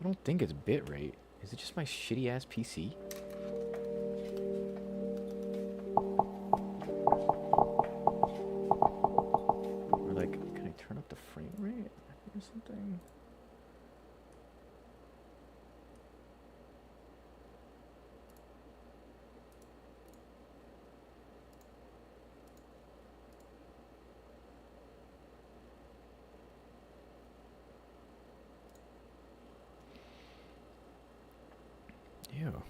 I don't think it's bitrate. Is it just my shitty ass PC? Or like, can I turn up the frame rate or something? Ew.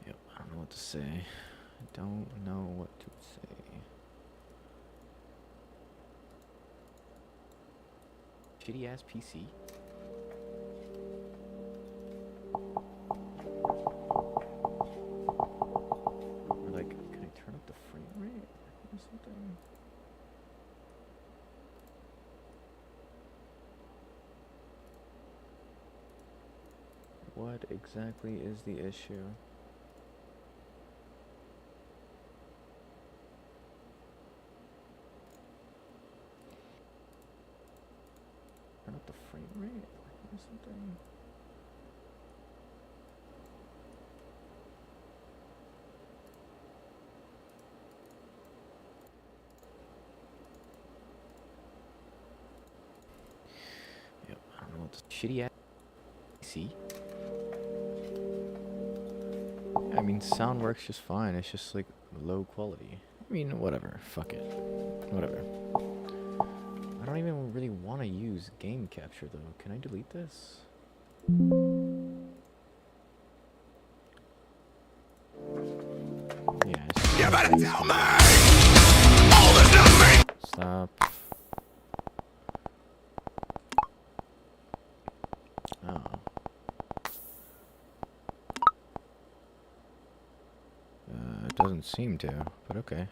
Yep, I don't know what to say. I don't know what to say. Shitty ass PC. Or like, can I turn up the frame rate or something? What exactly is the issue? Turn up the frame rate or something? Yep, I don't know what the shitty ass PC. I mean, sound works just fine. It's just like low quality. I mean, whatever. Fuck it. Whatever. I don't even really want to use game capture though. Can I delete this? Yeah. You better tell me all this to me. Stop. Oh. It doesn't seem to, but okay.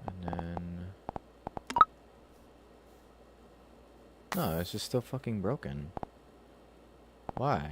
And then... No, it's just still fucking broken. Why?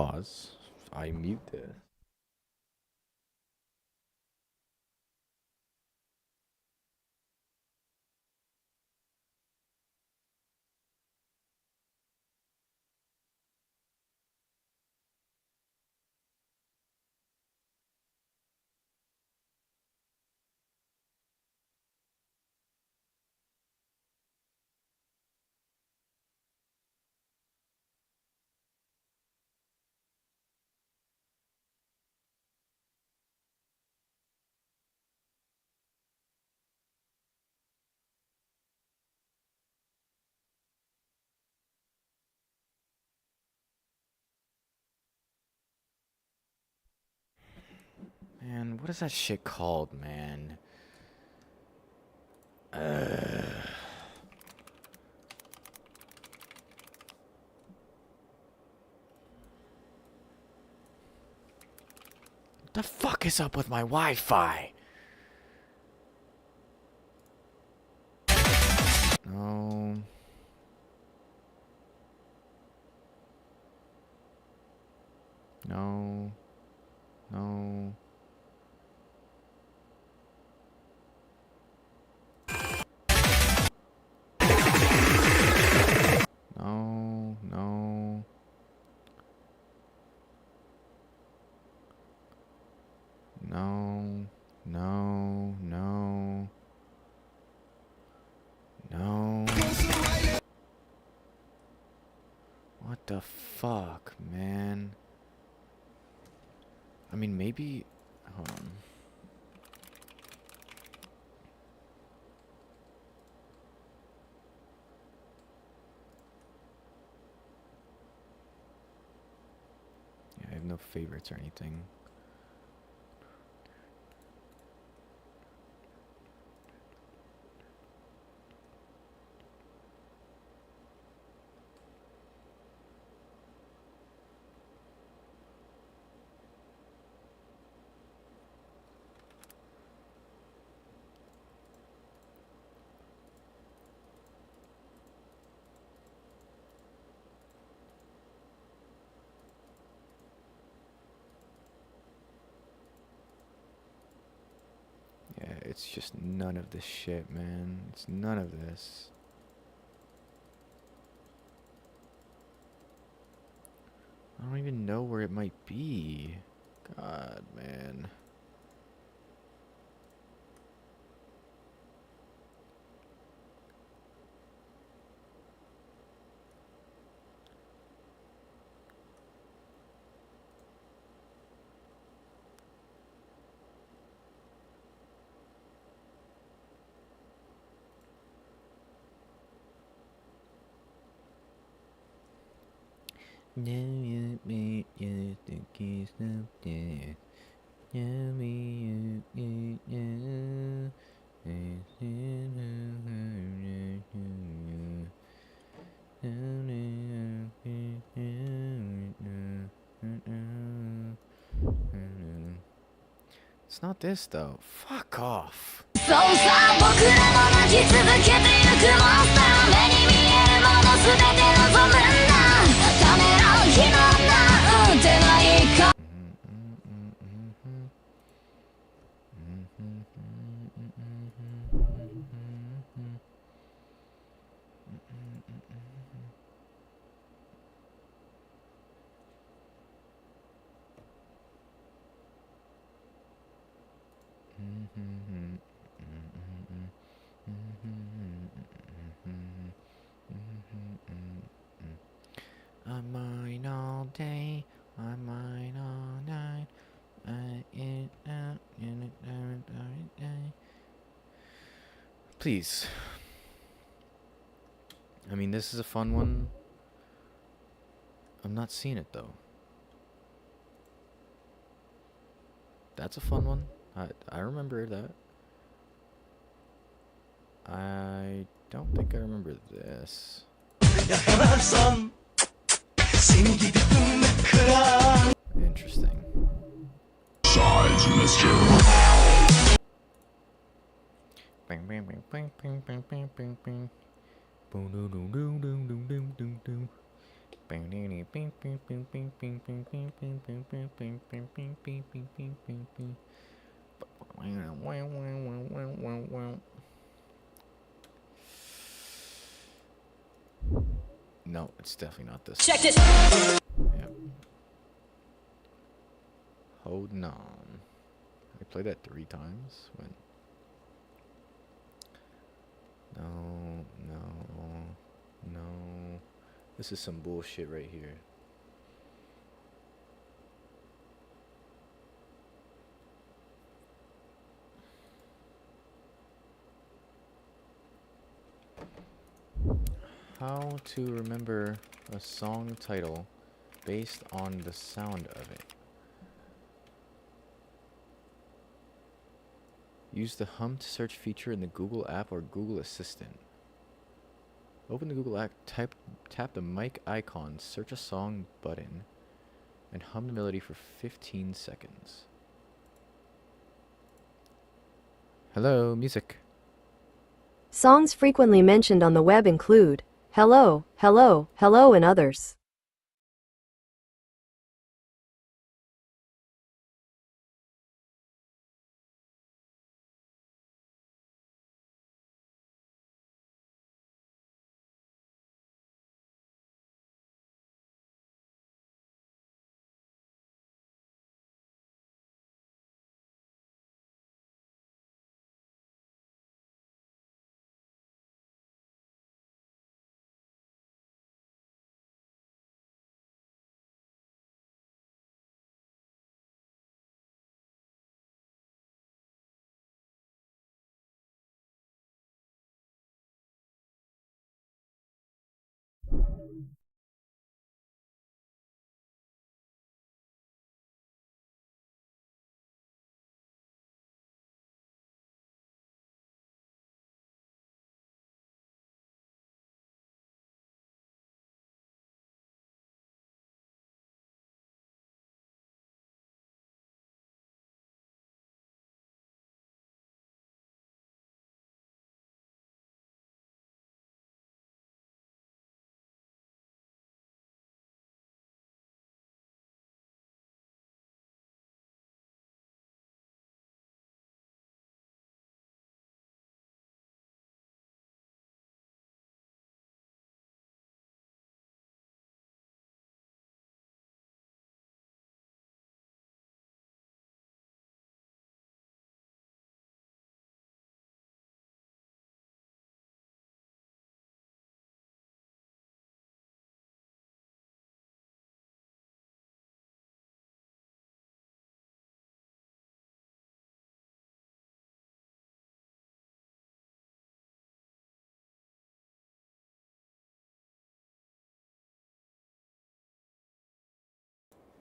pause. I mute this. Man, what is that shit called, man? What the fuck is up with my Wi-Fi? No. No. No. No. No. No. No. No. No. What the fuck, man? I mean, maybe... Hold on. Yeah, I have no favorites or anything. Yeah, it's just none of this shit, man. It's none of this. I don't even know where it might be. God, man. It's not this though. Fuck off. I'm mine all day, I'm mine all night. Please. I mean, this is a fun one. I'm not seeing it though. That's a fun one. I remember that. I don't think I remember this. Interesting. Sides, mister. Bing, bing, bing, bing, bing, bing, bing, bing, bing. Boom, doom, doom, doom, doom, doom, doom, doom, doom. Bing, ding, ding, bing, bing, bing, bing, bing, No, it's definitely not this. Check this. Yep. Holding on. I played that 3 times. When? No, no, no. This is some bullshit right here. How to remember a song title based on the sound of it. Use the hum to search feature in the Google app or Google Assistant. Open the Google app, tap the mic icon, search a song button, and hum the melody for 15 seconds. Hello, music. Songs frequently mentioned on the web include Hello, Hello, Hello, and others.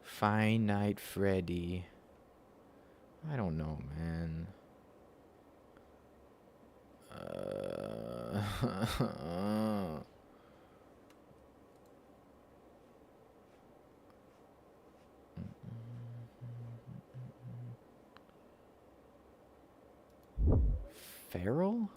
Fine Night Freddy. I don't know, man. Feral?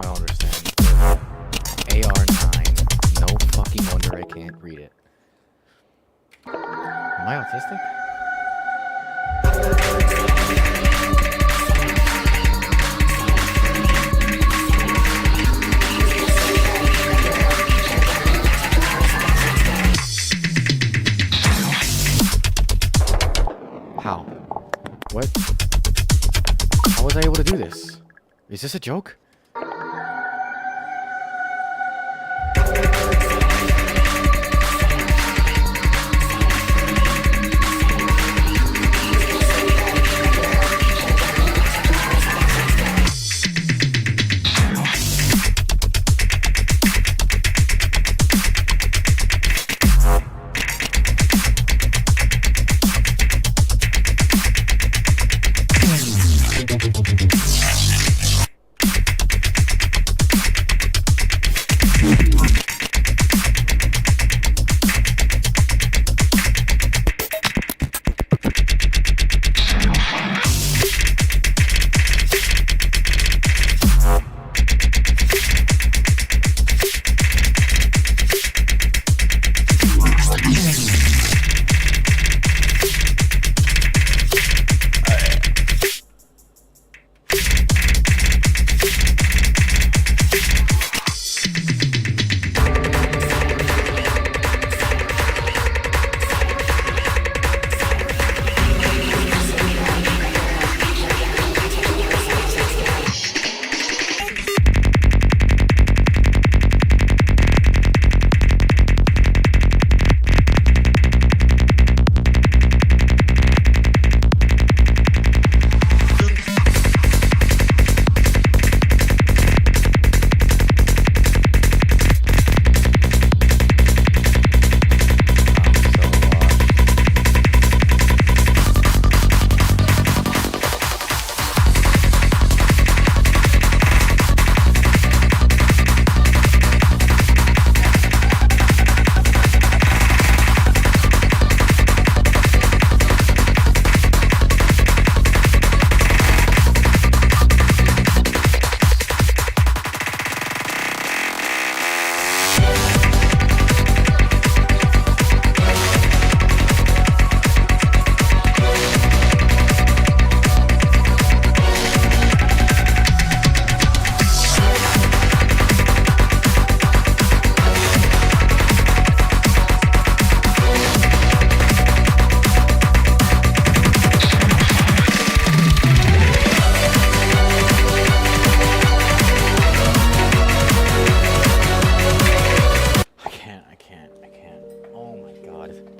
I don't understand. AR9. No fucking wonder I can't read it. Am I autistic? How? What? How was I able to do this? Is this a joke?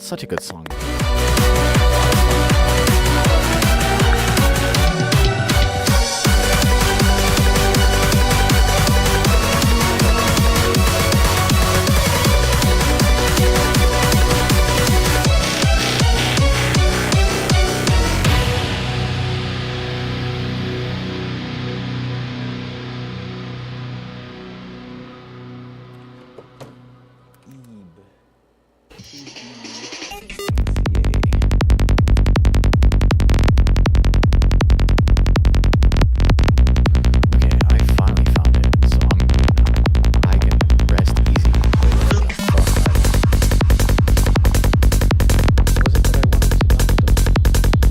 such a good song. Okay, I finally found it, so I can rest easy. Wait, what the fuck? What was it that I wanted to download though? This one.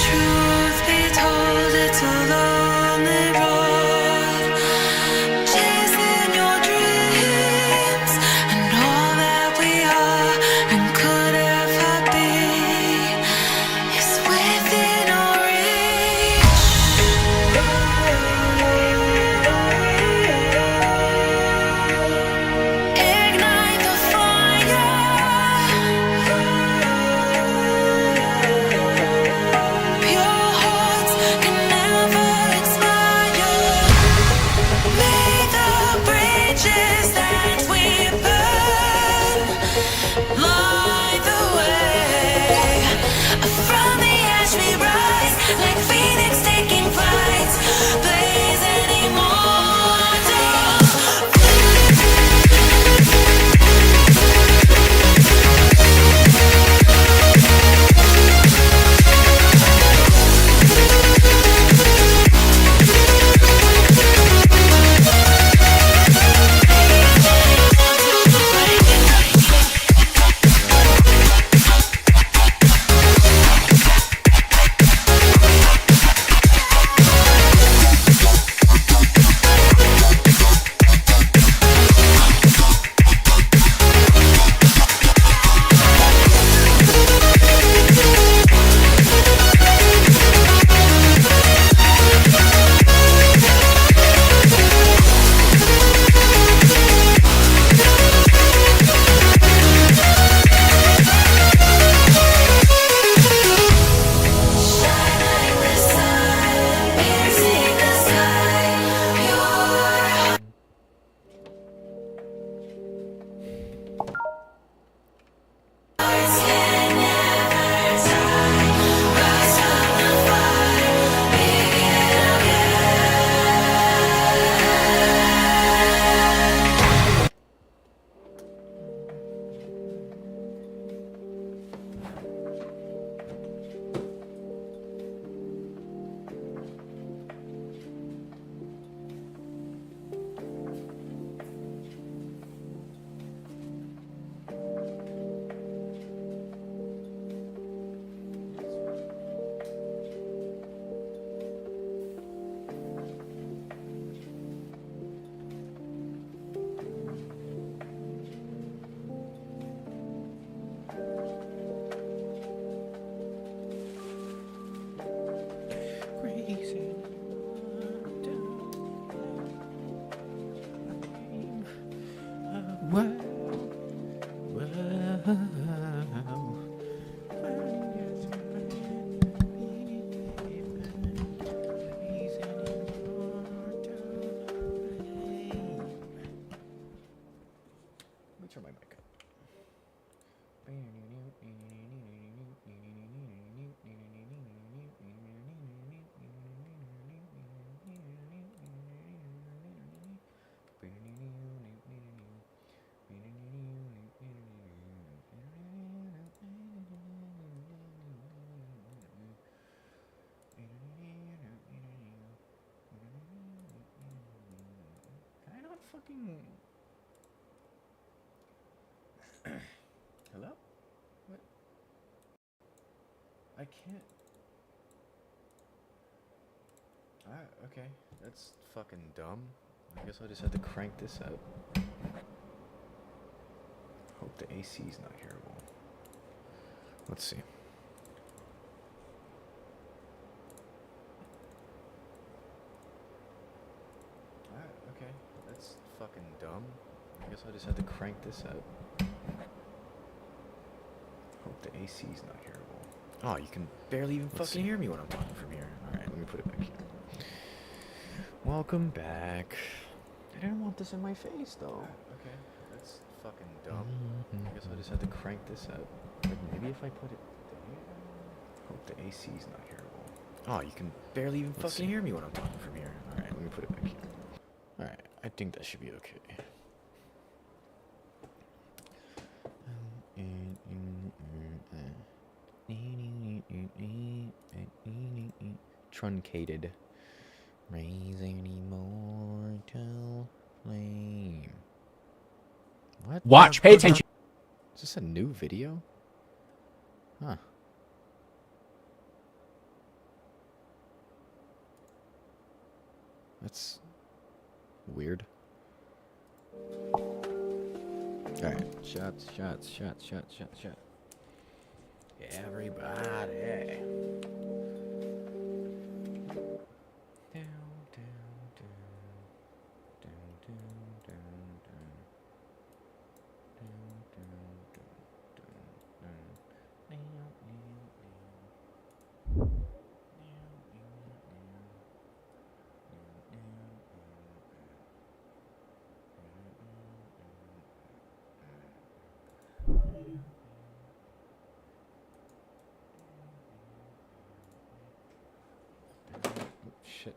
Truth be told, it's a lonely road. Chasing your dreams and all that we are and could ever be is within our reach. Ignite the fire. Pure hearts can never expire. May the bridges that we burn light the way. From the ash we rise, like phoenix taking flight, blazing immortal. Shining the sun, piercing the sky. Pure hearts can never die. Rise from the fire, begin again. Let me turn my mic up. Can I not fucking... Hello? What? I can't. Okay. That's fucking dumb. I guess I'll just have to crank this up. Hope the AC's not hearable. Let's see. Okay. That's fucking dumb. I guess I'll just have to crank this up. Hope the AC's not hearable. Oh, you can barely even fucking hear me when I'm talking from here. Alright, let me put it back here. Welcome back. I didn't want this in my face, though. Okay, that's fucking dumb. I guess I'll just have to crank this up. Like, maybe if I put it there. Hope the AC's not hearable. Oh, you can barely even fucking hear me when I'm talking from here. Alright, let me put it back here. Alright, I think that should be okay. Truncated. Raising immortal flame. What? Watch, pay attention. Is this a new video? Huh. That's weird. Alright, shots. Everybody. Shit.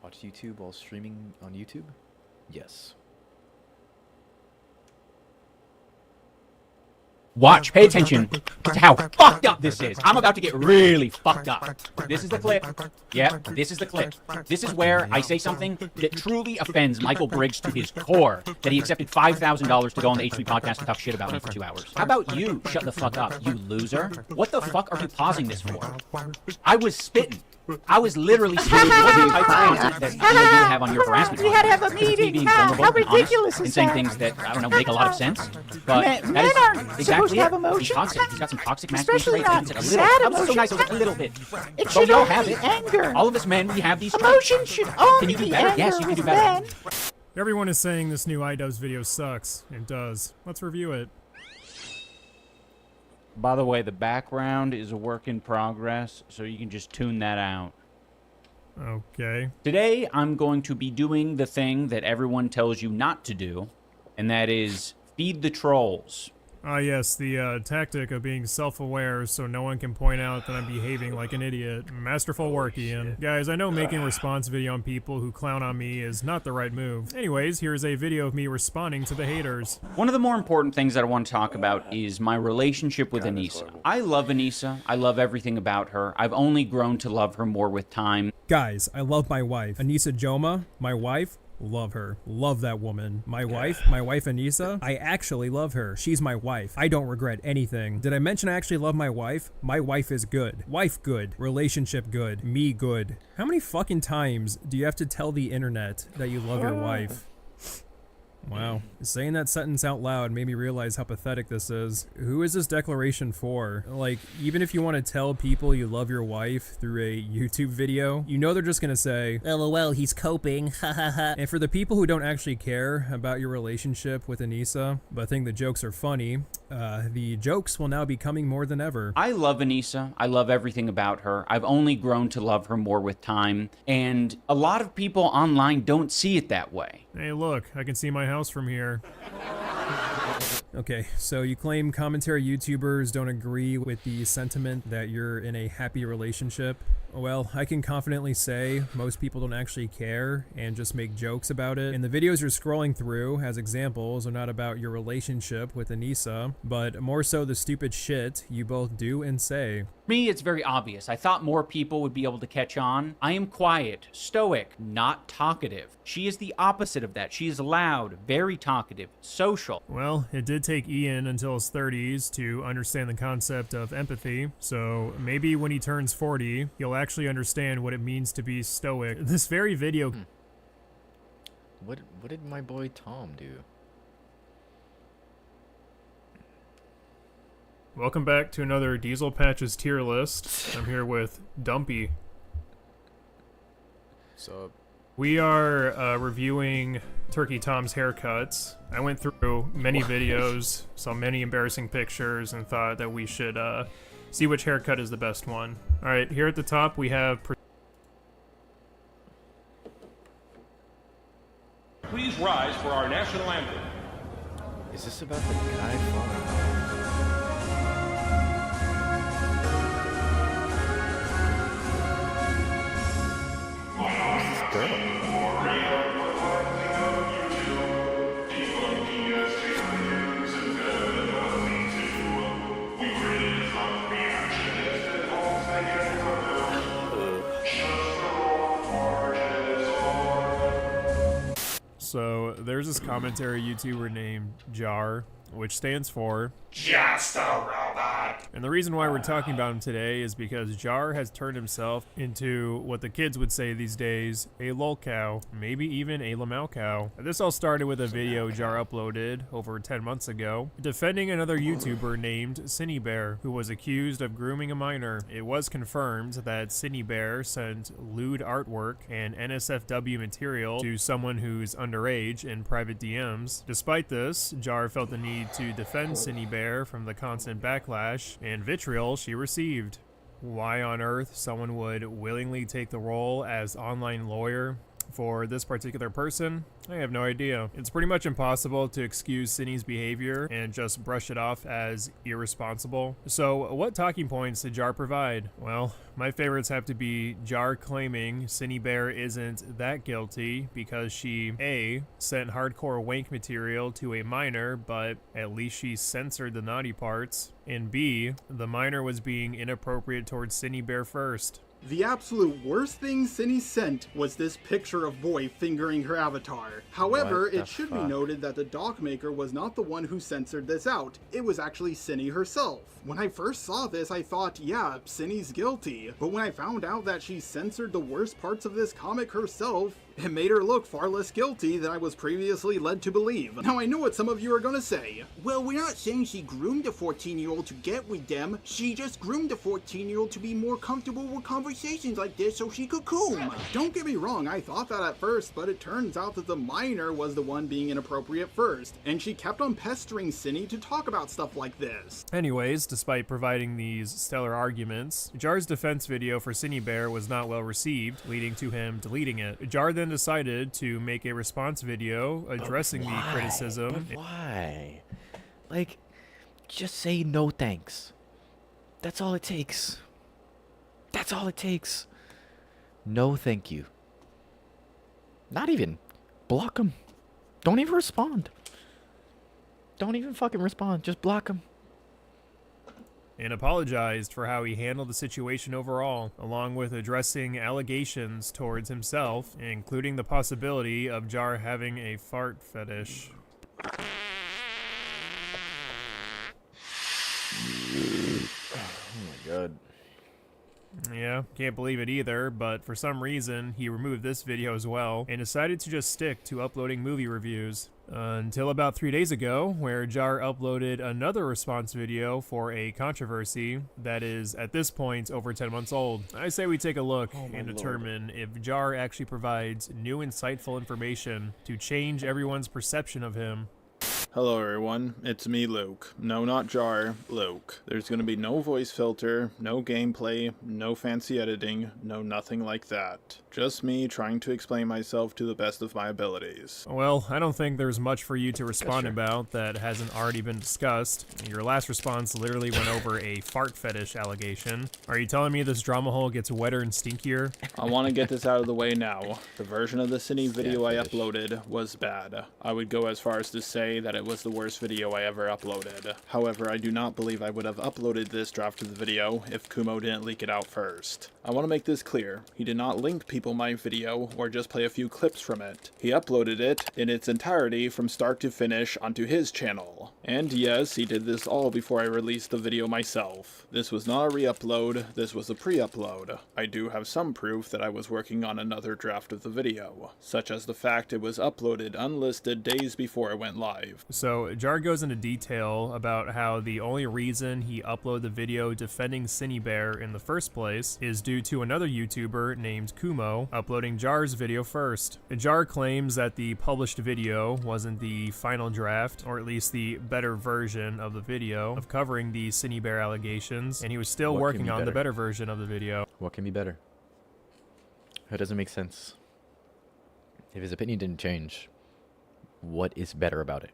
Watch YouTube while streaming on YouTube? Yes. Watch, pay attention to how fucked up this is. I'm about to get really fucked up. This is the clip. Yeah, this is the clip. This is where I say something that truly offends Michael Briggs to his core, that he accepted $5,000 to go on the H3 podcast and talk shit about me for 2 hours. How about you shut the fuck up, you loser? What the fuck are you pausing this for? I was spitting. I was literally spitting. It wasn't the type of things that you have on your harassment. We had to have a meeting. How ridiculous and is saying that? things that, I don't know, make a lot of sense. But Men that is aren't supposed exactly to have it. emotions. He's toxic. He's got some toxic Especially masculinity traits. not A little. sad I was so emotions. nice. I was like, a little bit. It But should we all only have be it. anger. All of us men, we have these traits. Emotion should only Can you do be better? anger Yes, you can do with better. men. Everyone is saying this new iDubbbz video sucks. It does. Let's review it. By the way, the background is a work in progress, so you can just tune that out. Okay. Today, I'm going to be doing the thing that everyone tells you not to do, and that is feed the trolls. Ah, yes, the tactic of being self-aware so no one can point out that I'm behaving like an idiot. Masterful work, Ian. Guys, I know making a response video on people who clown on me is not the right move. Anyways, here's a video of me responding to the haters. One of the more important things that I want to talk about is my relationship with Anissa. I love Anissa. I love everything about her. I've only grown to love her more with time. Guys, I love my wife. Anissa Joma, my wife. Love her. Love that woman. My wife Anissa, I actually love her. She's my wife. I don't regret anything. Did I mention I actually love my wife? My wife is good. Wife good. Relationship good. Me good. How many fucking times do you have to tell the internet that you love your wife? Wow. Saying that sentence out loud made me realize how pathetic this is. Who is this declaration for? Like, even if you want to tell people you love your wife through a YouTube video, you know they're just gonna say, LOL, he's coping, hahaha. And for the people who don't actually care about your relationship with Anissa, but think the jokes are funny, the jokes will now be coming more than ever. I love Anissa. I love everything about her. I've only grown to love her more with time, and a lot of people online don't see it that way. Hey look, I can see my house from here. Okay, so you claim commentary YouTubers don't agree with the sentiment that you're in a happy relationship. Well, I can confidently say most people don't actually care and just make jokes about it. And the videos you're scrolling through as examples are not about your relationship with Anissa, but more so the stupid shit you both do and say. Me, it's very obvious. I thought more people would be able to catch on. I am quiet, stoic, not talkative. She is the opposite of that. She is loud, very talkative, social. Well, it did take Ian until his 30s to understand the concept of empathy, so maybe when he turns 40, he'll actually understand what it means to be stoic. This very video... What did my boy Tom do? Welcome back to another Diesel Patches tier list. I'm here with Dumpy. So, We are reviewing Turkey Tom's haircuts. I went through many videos, saw many embarrassing pictures, and thought that we should see which haircut is the best one. Alright, here at the top we have... Please rise for our national anthem. is this about the guy falling off? Who's this girl? So, there's this commentary YouTuber named Jar, which stands for... Just a robot. And the reason why we're talking about him today is because Jar has turned himself into what the kids would say these days, a lol cow, maybe even a lamau cow. This all started with a video Jar uploaded over 10 months ago, defending another YouTuber named Cinebear, who was accused of grooming a minor. It was confirmed that Cinebear sent lewd artwork and NSFW material to someone who's underage in private DMs. Despite this, Jar felt the need to defend Cinebear from the constant backlash and vitriol she received. Why on earth someone would willingly take the role as online lawyer for this particular person, I have no idea. It's pretty much impossible to excuse Cine's behavior and just brush it off as irresponsible. So what talking points did Jar provide? Well, my favorites have to be Jar claiming Cinebear isn't that guilty because she A, sent hardcore wank material to a minor, but at least she censored the naughty parts, and B, the minor was being inappropriate towards Cinebear first. The absolute worst thing Cindy sent was this picture of Boy fingering her avatar. However, What the it should be fuck? noted that the doc maker was not the one who censored this out. It was actually Cindy herself. When I first saw this, I thought, yeah, Cindy's guilty. But when I found out that she censored the worst parts of this comic herself, it made her look far less guilty than I was previously led to believe. Now I know what some of you are gonna say. Well, we're not saying she groomed a 14-year-old to get with them. She just groomed a 14-year-old to be more comfortable with conversations like this so she could coom. Don't get me wrong, I thought that at first, but it turns out that the minor was the one being inappropriate first, and she kept on pestering Cindy to talk about stuff like this. Anyways, despite providing these stellar arguments, Jar's defense video for Cinebear was not well received, leading to him deleting it. Jar then decided to make a response video addressing the criticism. But why? Like, just say no thanks. That's all it takes. That's all it takes. No thank you. Not even. Block him. Don't even respond. Don't even fucking respond. Just block him. And apologized for how he handled the situation overall, along with addressing allegations towards himself, including the possibility of Jar having a fart fetish. Oh my god. Yeah, can't believe it either, but for some reason, he removed this video as well, and decided to just stick to uploading movie reviews. Until about 3 days ago, where Jar uploaded another response video for a controversy that is, at this point, over 10 months old. I say we take a look and determine if Jar actually provides new insightful information to change everyone's perception of him. Hello everyone, it's me Luke. No, not Jar, Luke. There's gonna be no voice filter, no gameplay, no fancy editing, no nothing like that. Just me trying to explain myself to the best of my abilities. Well, I don't think there's much for you to respond sure. about that hasn't already been discussed. Your last response literally went over a fart fetish allegation. Are you telling me this drama hole gets wetter and stinkier? I want to get this out of the way now. The version of the Cine video I fetish. uploaded was bad. I would go as far as to say that it it was the worst video I ever uploaded. However, I do not believe I would have uploaded this draft of the video if Kumo didn't leak it out first. I want to make this clear. He did not link people my video or just play a few clips from it. He uploaded it in its entirety from start to finish onto his channel. And yes, he did this all before I released the video myself. This was not a re-upload, this was a pre-upload. I do have some proof that I was working on another draft of the video, such as the fact it was uploaded unlisted days before it went live. So Jar goes into detail about how the only reason he uploaded the video defending Cinebear in the first place is due to another YouTuber named Kumo uploading Jar's video first. Jar claims that the published video wasn't the final draft, or at least the better version of the video of covering the Cinebear allegations, and he was still working on the better version of the video. What can be better? It doesn't make sense. If his opinion didn't change, what is better about it?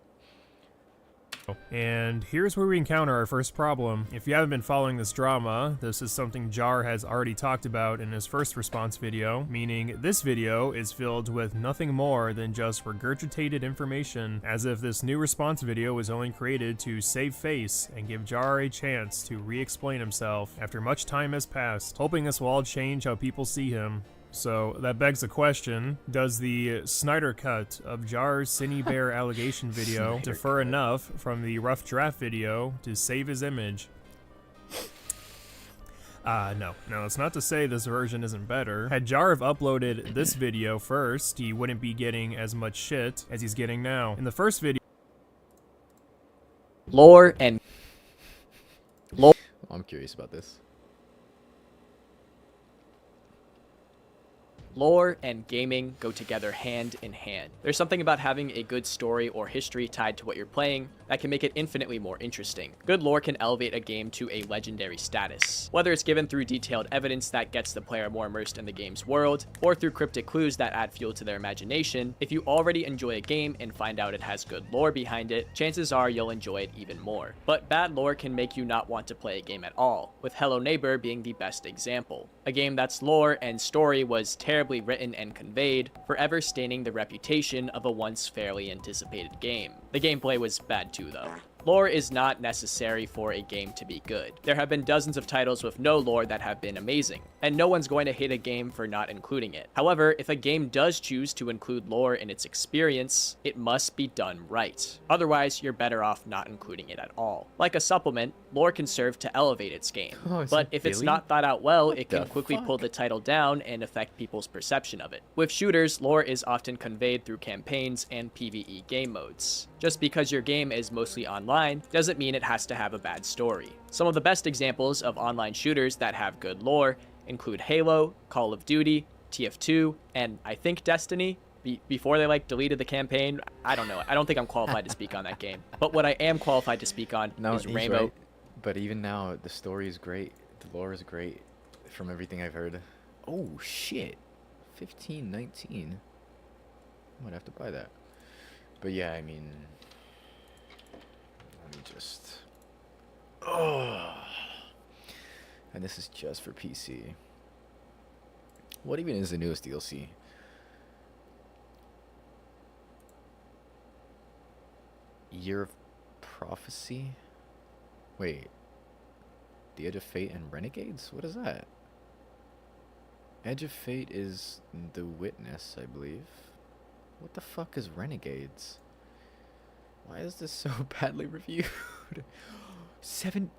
And here's where we encounter our first problem. If you haven't been following this drama, this is something Jar has already talked about in his first response video, meaning this video is filled with nothing more than just regurgitated information, as if this new response video was only created to save face and give Jar a chance to re-explain himself after much time has passed, hoping this will all change how people see him. So that begs the question, does the Snyder cut of Jar's Cinebear allegation video differ enough from the rough draft video to save his image? No. Now, it's not to say this version isn't better. Had Jar have uploaded this video first, he wouldn't be getting as much shit as he's getting now. In the first video, lore and I'm curious about this. Lore and gaming go together hand in hand. There's something about having a good story or history tied to what you're playing that can make it infinitely more interesting. Good lore can elevate a game to a legendary status, whether it's given through detailed evidence that gets the player more immersed in the game's world, or through cryptic clues that add fuel to their imagination. If you already enjoy a game and find out it has good lore behind it, chances are you'll enjoy it even more. But bad lore can make you not want to play a game at all, with Hello Neighbor being the best example. A game that's lore and story was terribly written and conveyed, forever staining the reputation of a once fairly anticipated game. The gameplay was bad too, though. Lore is not necessary for a game to be good. There have been dozens of titles with no lore that have been amazing, and no one's going to hate a game for not including it. However, if a game does choose to include lore in its experience, it must be done right. Otherwise, you're better off not including it at all. Like a supplement, lore can serve to elevate its game. But if it's not thought out well, it can quickly pull the title down and affect people's perception of it. With shooters, lore is often conveyed through campaigns and PvE game modes. Just because your game is mostly online doesn't mean it has to have a bad story. Some of the best examples of online shooters that have good lore include Halo, Call of Duty, TF2, and I think Destiny. Before they deleted the campaign, I don't know. I don't think I'm qualified to speak on that game. But what I am qualified to speak on is Rainbow. Right. But even now, the story is great. The lore is great from everything I've heard. Oh, shit. 15.19. Might have to buy that. But yeah, I mean, let me just. Oh. And this is just for PC. What even is the newest DLC? Year of Prophecy? Wait. The Edge of Fate and Renegades? What is that? Edge of Fate is The Witness, I believe. What the fuck is Renegades? Why is this so badly reviewed? 17.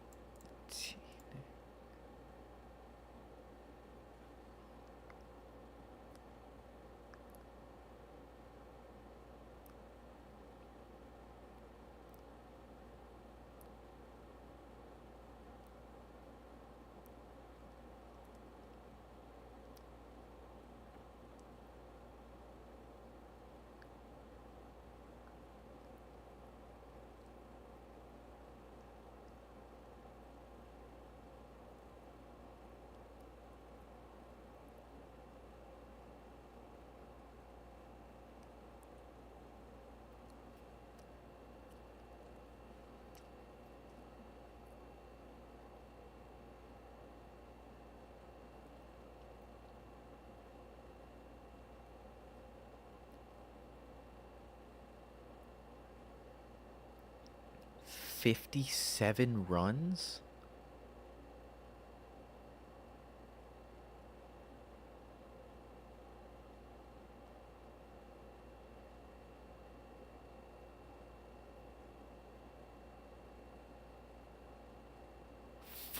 57 runs?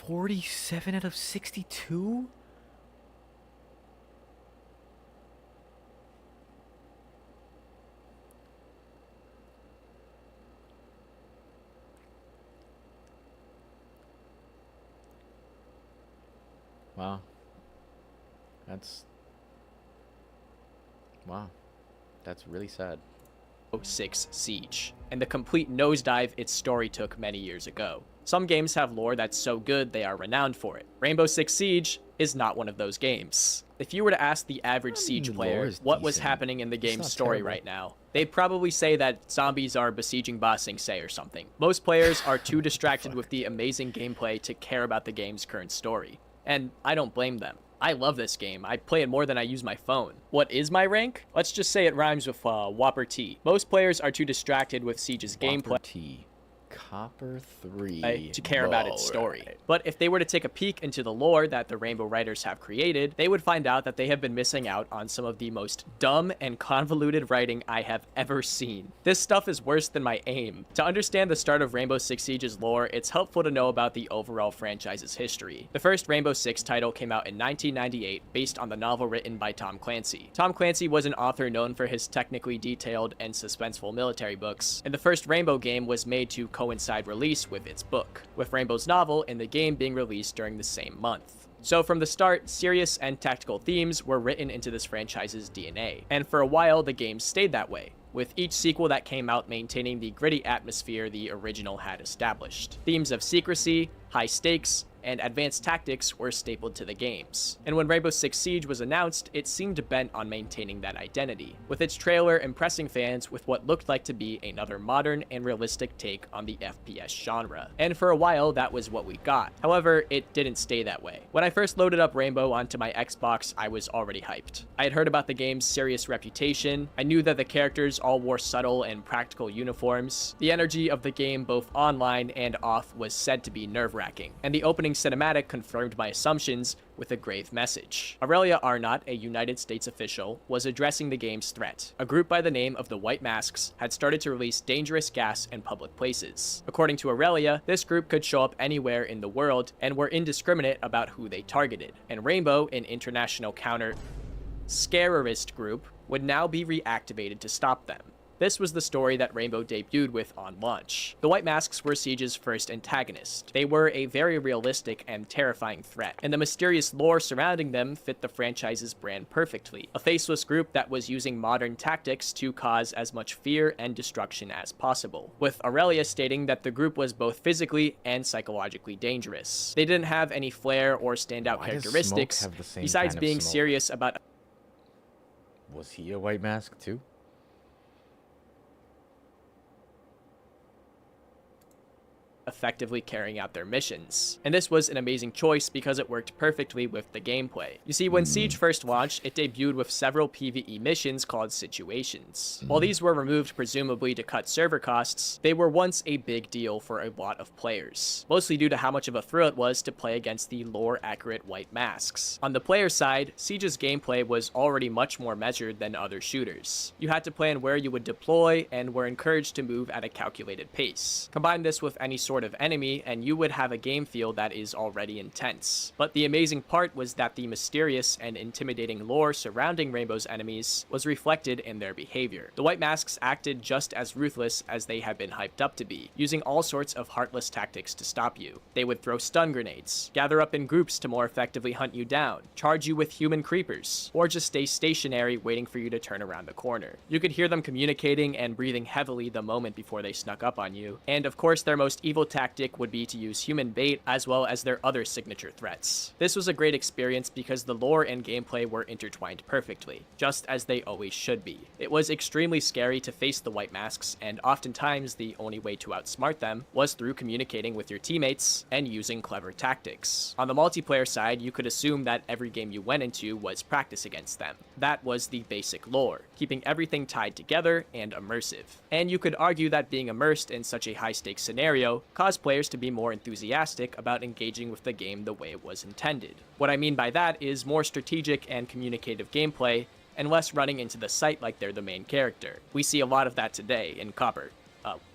$47 out of 62? Wow. Wow. That's really sad. 6 Siege, and the complete nosedive its story took many years ago. Some games have lore that's so good they are renowned for it. Rainbow Six Siege is not one of those games. If you were to ask the average Siege player what was happening in the game's story right now, they'd probably say that zombies are besieging Ba Sing Se or something. Most players are too distracted with the amazing gameplay to care about the game's current story. And I don't blame them. I love this game. I play it more than I use my phone. What is my rank? Let's just say it rhymes with Whopper T. Most players are too distracted with Siege's gameplay T. Copper 3. to care about its story. But if they were to take a peek into the lore that the Rainbow writers have created, they would find out that they have been missing out on some of the most dumb and convoluted writing I have ever seen. This stuff is worse than my aim. To understand the start of Rainbow Six Siege's lore, it's helpful to know about the overall franchise's history. The first Rainbow Six title came out in 1998 based on the novel written by Tom Clancy. Tom Clancy was an author known for his technically detailed and suspenseful military books, and the first Rainbow game was made to coincide release with its book, with Rainbow's novel and the game being released during the same month. So from the start, serious and tactical themes were written into this franchise's DNA, and for a while the game stayed that way, with each sequel that came out maintaining the gritty atmosphere the original had established. Themes of secrecy, high stakes, and advanced tactics were stapled to the games. And when Rainbow Six Siege was announced, it seemed bent on maintaining that identity, with its trailer impressing fans with what looked like to be another modern and realistic take on the FPS genre. And for a while, that was what we got. However, it didn't stay that way. When I first loaded up Rainbow onto my Xbox, I was already hyped. I had heard about the game's serious reputation, I knew that the characters all wore subtle and practical uniforms, the energy of the game both online and off was said to be nerve-wracking, and the opening cinematic confirmed my assumptions with a grave message. Aurelia Arnott, a United States official, was addressing the game's threat. A group by the name of the White Masks had started to release dangerous gas in public places. According to Aurelia, this group could show up anywhere in the world and were indiscriminate about who they targeted, and Rainbow, an international counter-scarerist group, would now be reactivated to stop them. This was the story that Rainbow debuted with on launch. The White Masks were Siege's first antagonist. They were a very realistic and terrifying threat, and the mysterious lore surrounding them fit the franchise's brand perfectly. A faceless group that was using modern tactics to cause as much fear and destruction as possible, with Aurelia stating that the group was both physically and psychologically dangerous. They didn't have any flair or standout characteristics, besides being serious about... Was he a White Mask too? effectively carrying out their missions. And this was an amazing choice because it worked perfectly with the gameplay. You see, when Siege first launched, it debuted with several PvE missions called situations. While these were removed presumably to cut server costs, they were once a big deal for a lot of players, mostly due to how much of a thrill it was to play against the lore-accurate White Masks. On the player side, Siege's gameplay was already much more measured than other shooters. You had to plan where you would deploy and were encouraged to move at a calculated pace. Combine this with any sort of enemy and you would have a game feel that is already intense. But the amazing part was that the mysterious and intimidating lore surrounding Rainbow's enemies was reflected in their behavior. The White Masks acted just as ruthless as they had been hyped up to be, using all sorts of heartless tactics to stop you. They would throw stun grenades, gather up in groups to more effectively hunt you down, charge you with human creepers, or just stay stationary waiting for you to turn around the corner. You could hear them communicating and breathing heavily the moment before they snuck up on you, and of course their most evil tactic would be to use human bait as well as their other signature threats. This was a great experience because the lore and gameplay were intertwined perfectly, just as they always should be. It was extremely scary to face the White Masks, and oftentimes the only way to outsmart them was through communicating with your teammates and using clever tactics. On the multiplayer side, you could assume that every game you went into was practice against them. That was the basic lore, keeping everything tied together and immersive. And you could argue that being immersed in such a high-stakes scenario caused players to be more enthusiastic about engaging with the game the way it was intended. What I mean by that is more strategic and communicative gameplay, and less running into the sight like they're the main character. We see a lot of that today in Copper,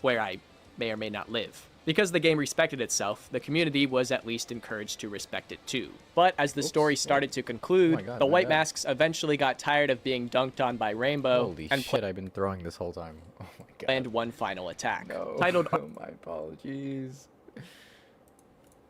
where I may or may not live. Because the game respected itself, the community was at least encouraged to respect it too. But as the story started to conclude, the White Masks eventually got tired of being dunked on by Rainbow Holy and shit, I've been throwing this whole time. Oh my god. planned one final attack. No. Titled My apologies.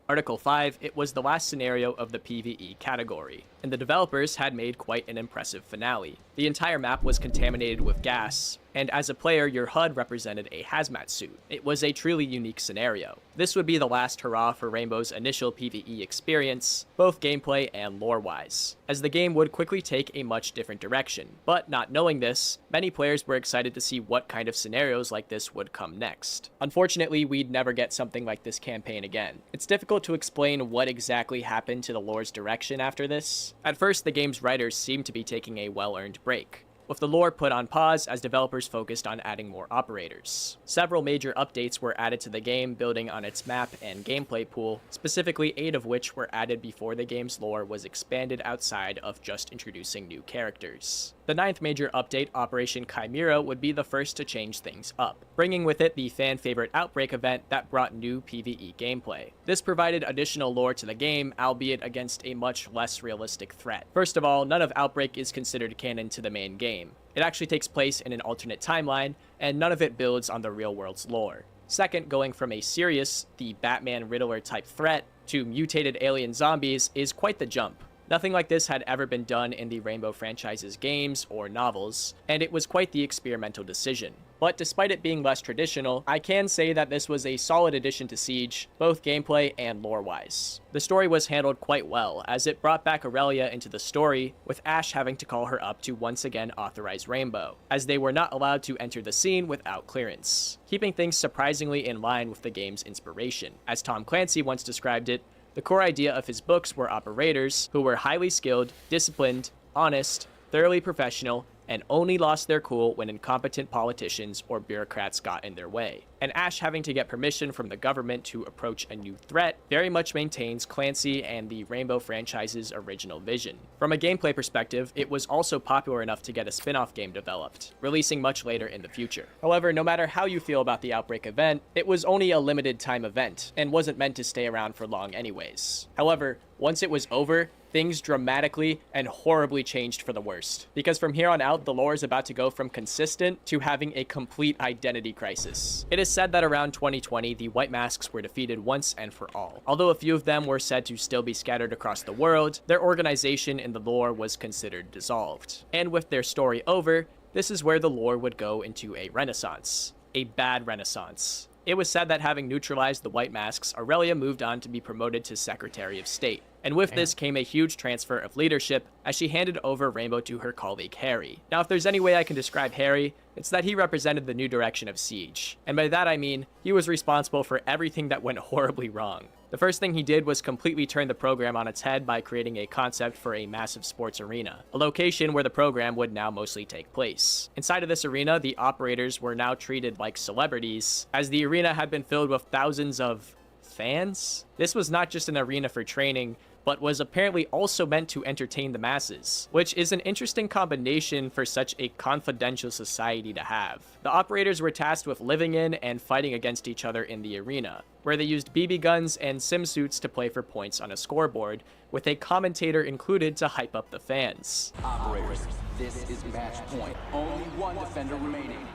Article 5, it was the last scenario of the PvE category, and the developers had made quite an impressive finale. The entire map was contaminated with gas, and as a player, your HUD represented a hazmat suit. It was a truly unique scenario. This would be the last hurrah for Rainbow's initial PvE experience, both gameplay and lore-wise, as the game would quickly take a much different direction. But not knowing this, many players were excited to see what kind of scenarios like this would come next. Unfortunately, we'd never get something like this campaign again. It's difficult to explain what exactly happened to the lore's direction after this. At first, the game's writers seemed to be taking a well-earned break, with the lore put on pause as developers focused on adding more operators. Several major updates were added to the game, building on its map and gameplay pool, specifically 8 of which were added before the game's lore was expanded outside of just introducing new characters. The 9th major update, Operation Chimera, would be the first to change things up, bringing with it the fan-favorite Outbreak event that brought new PvE gameplay. This provided additional lore to the game, albeit against a much less realistic threat. First of all, none of Outbreak is considered canon to the main game. It actually takes place in an alternate timeline, and none of it builds on the real world's lore. Second, going from a serious, the Batman Riddler type threat, to mutated alien zombies is quite the jump. Nothing like this had ever been done in the Rainbow franchise's games or novels, and it was quite the experimental decision. But despite it being less traditional, I can say that this was a solid addition to Siege, both gameplay and lore-wise. The story was handled quite well, as it brought back Aurelia into the story, with Ash having to call her up to once again authorize Rainbow, as they were not allowed to enter the scene without clearance, keeping things surprisingly in line with the game's inspiration. As Tom Clancy once described it, the core idea of his books were operators who were highly skilled, disciplined, honest, thoroughly professional, and only lost their cool when incompetent politicians or bureaucrats got in their way. And Ash having to get permission from the government to approach a new threat very much maintains Clancy and the Rainbow franchise's original vision. From a gameplay perspective, it was also popular enough to get a spin-off game developed, releasing much later in the future. However, no matter how you feel about the Outbreak event, it was only a limited time event, and wasn't meant to stay around for long anyways. However, once it was over, things dramatically and horribly changed for the worst. Because from here on out, the lore is about to go from consistent to having a complete identity crisis. It is said that around 2020, the White Masks were defeated once and for all. Although a few of them were said to still be scattered across the world, their organization in the lore was considered dissolved. And with their story over, this is where the lore would go into a renaissance. A bad renaissance. It was said that having neutralized the White Masks, Aurelia moved on to be promoted to Secretary of State. And with this came a huge transfer of leadership as she handed over Rainbow to her colleague Harry. Now, if there's any way I can describe Harry, it's that he represented the new direction of Siege. And by that I mean, he was responsible for everything that went horribly wrong. The first thing he did was completely turn the program on its head by creating a concept for a massive sports arena, a location where the program would now mostly take place. Inside of this arena, the operators were now treated like celebrities, as the arena had been filled with thousands of fans? This was not just an arena for training, but was apparently also meant to entertain the masses, which is an interesting combination for such a confidential society to have. The operators were tasked with living in and fighting against each other in the arena, where they used BB guns and sim suits to play for points on a scoreboard, with a commentator included to hype up the fans. Operators, this is match point. Only one defender remaining.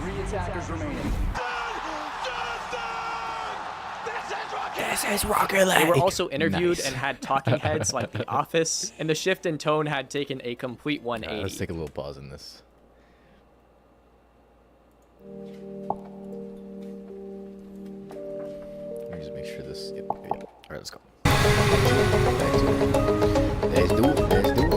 3 attackers remaining. This is Rocket League. They were also interviewed and had talking heads like The Office, and the shift in tone had taken a complete 180. Let's take a little pause in this. me just make sure this. Yep, yep. All right, let's go. Let's do it. Let's do it.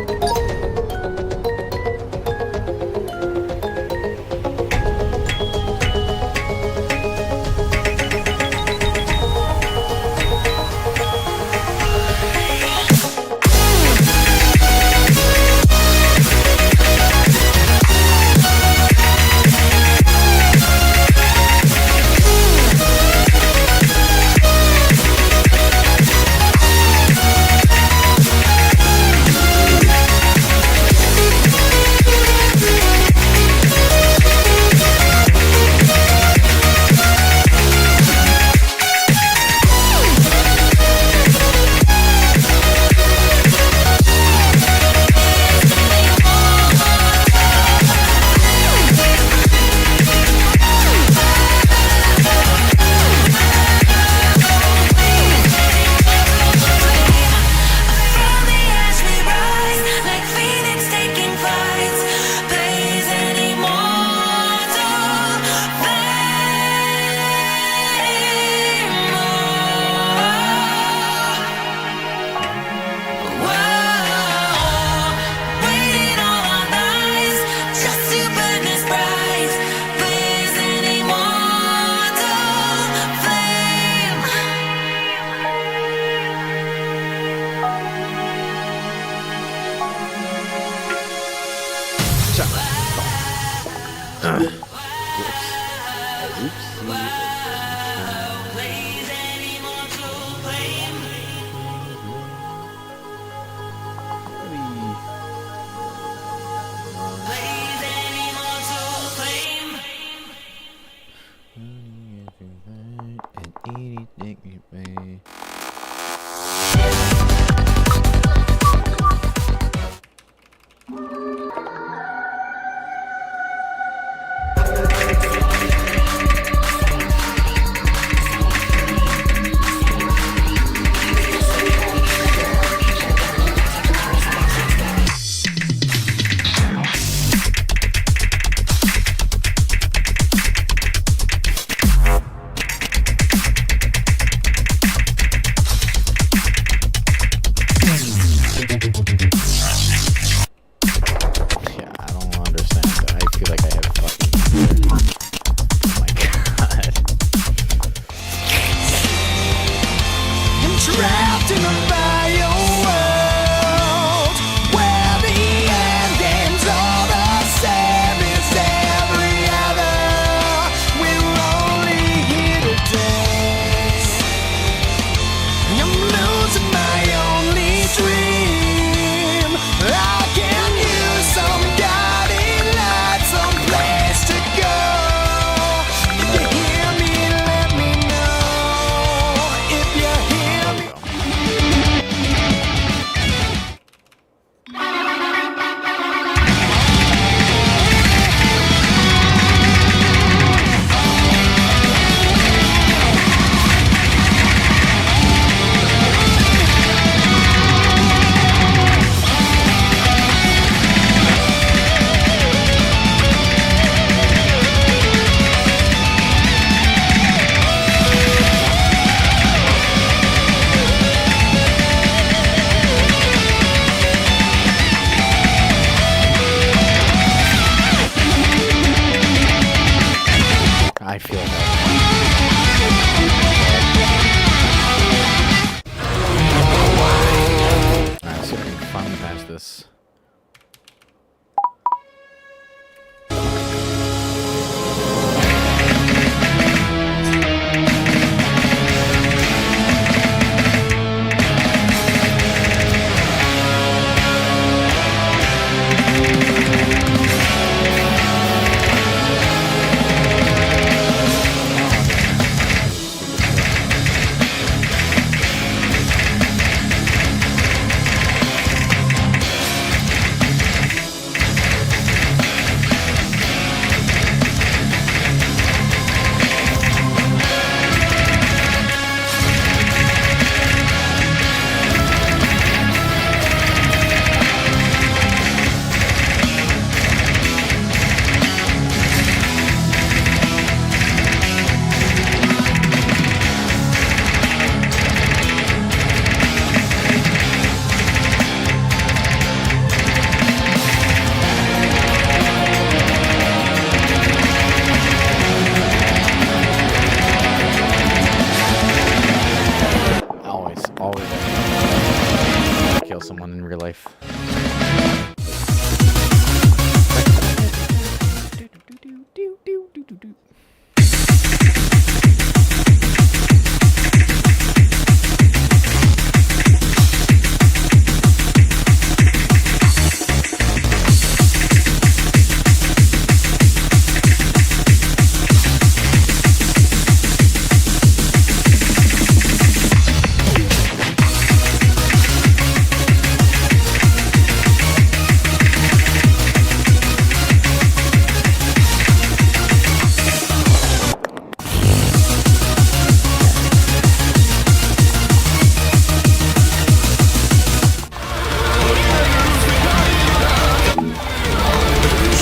Kill someone in real life.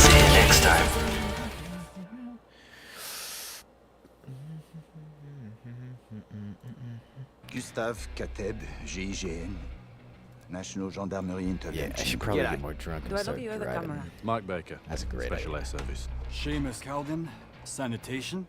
See you next time. Gustave Kateb, GIGN, National Gendarmerie Intervention. I should probably get more drunk and start driving. Mike Baker. That's a great Special idea. Air Service. Seamus Calden, Sanitation.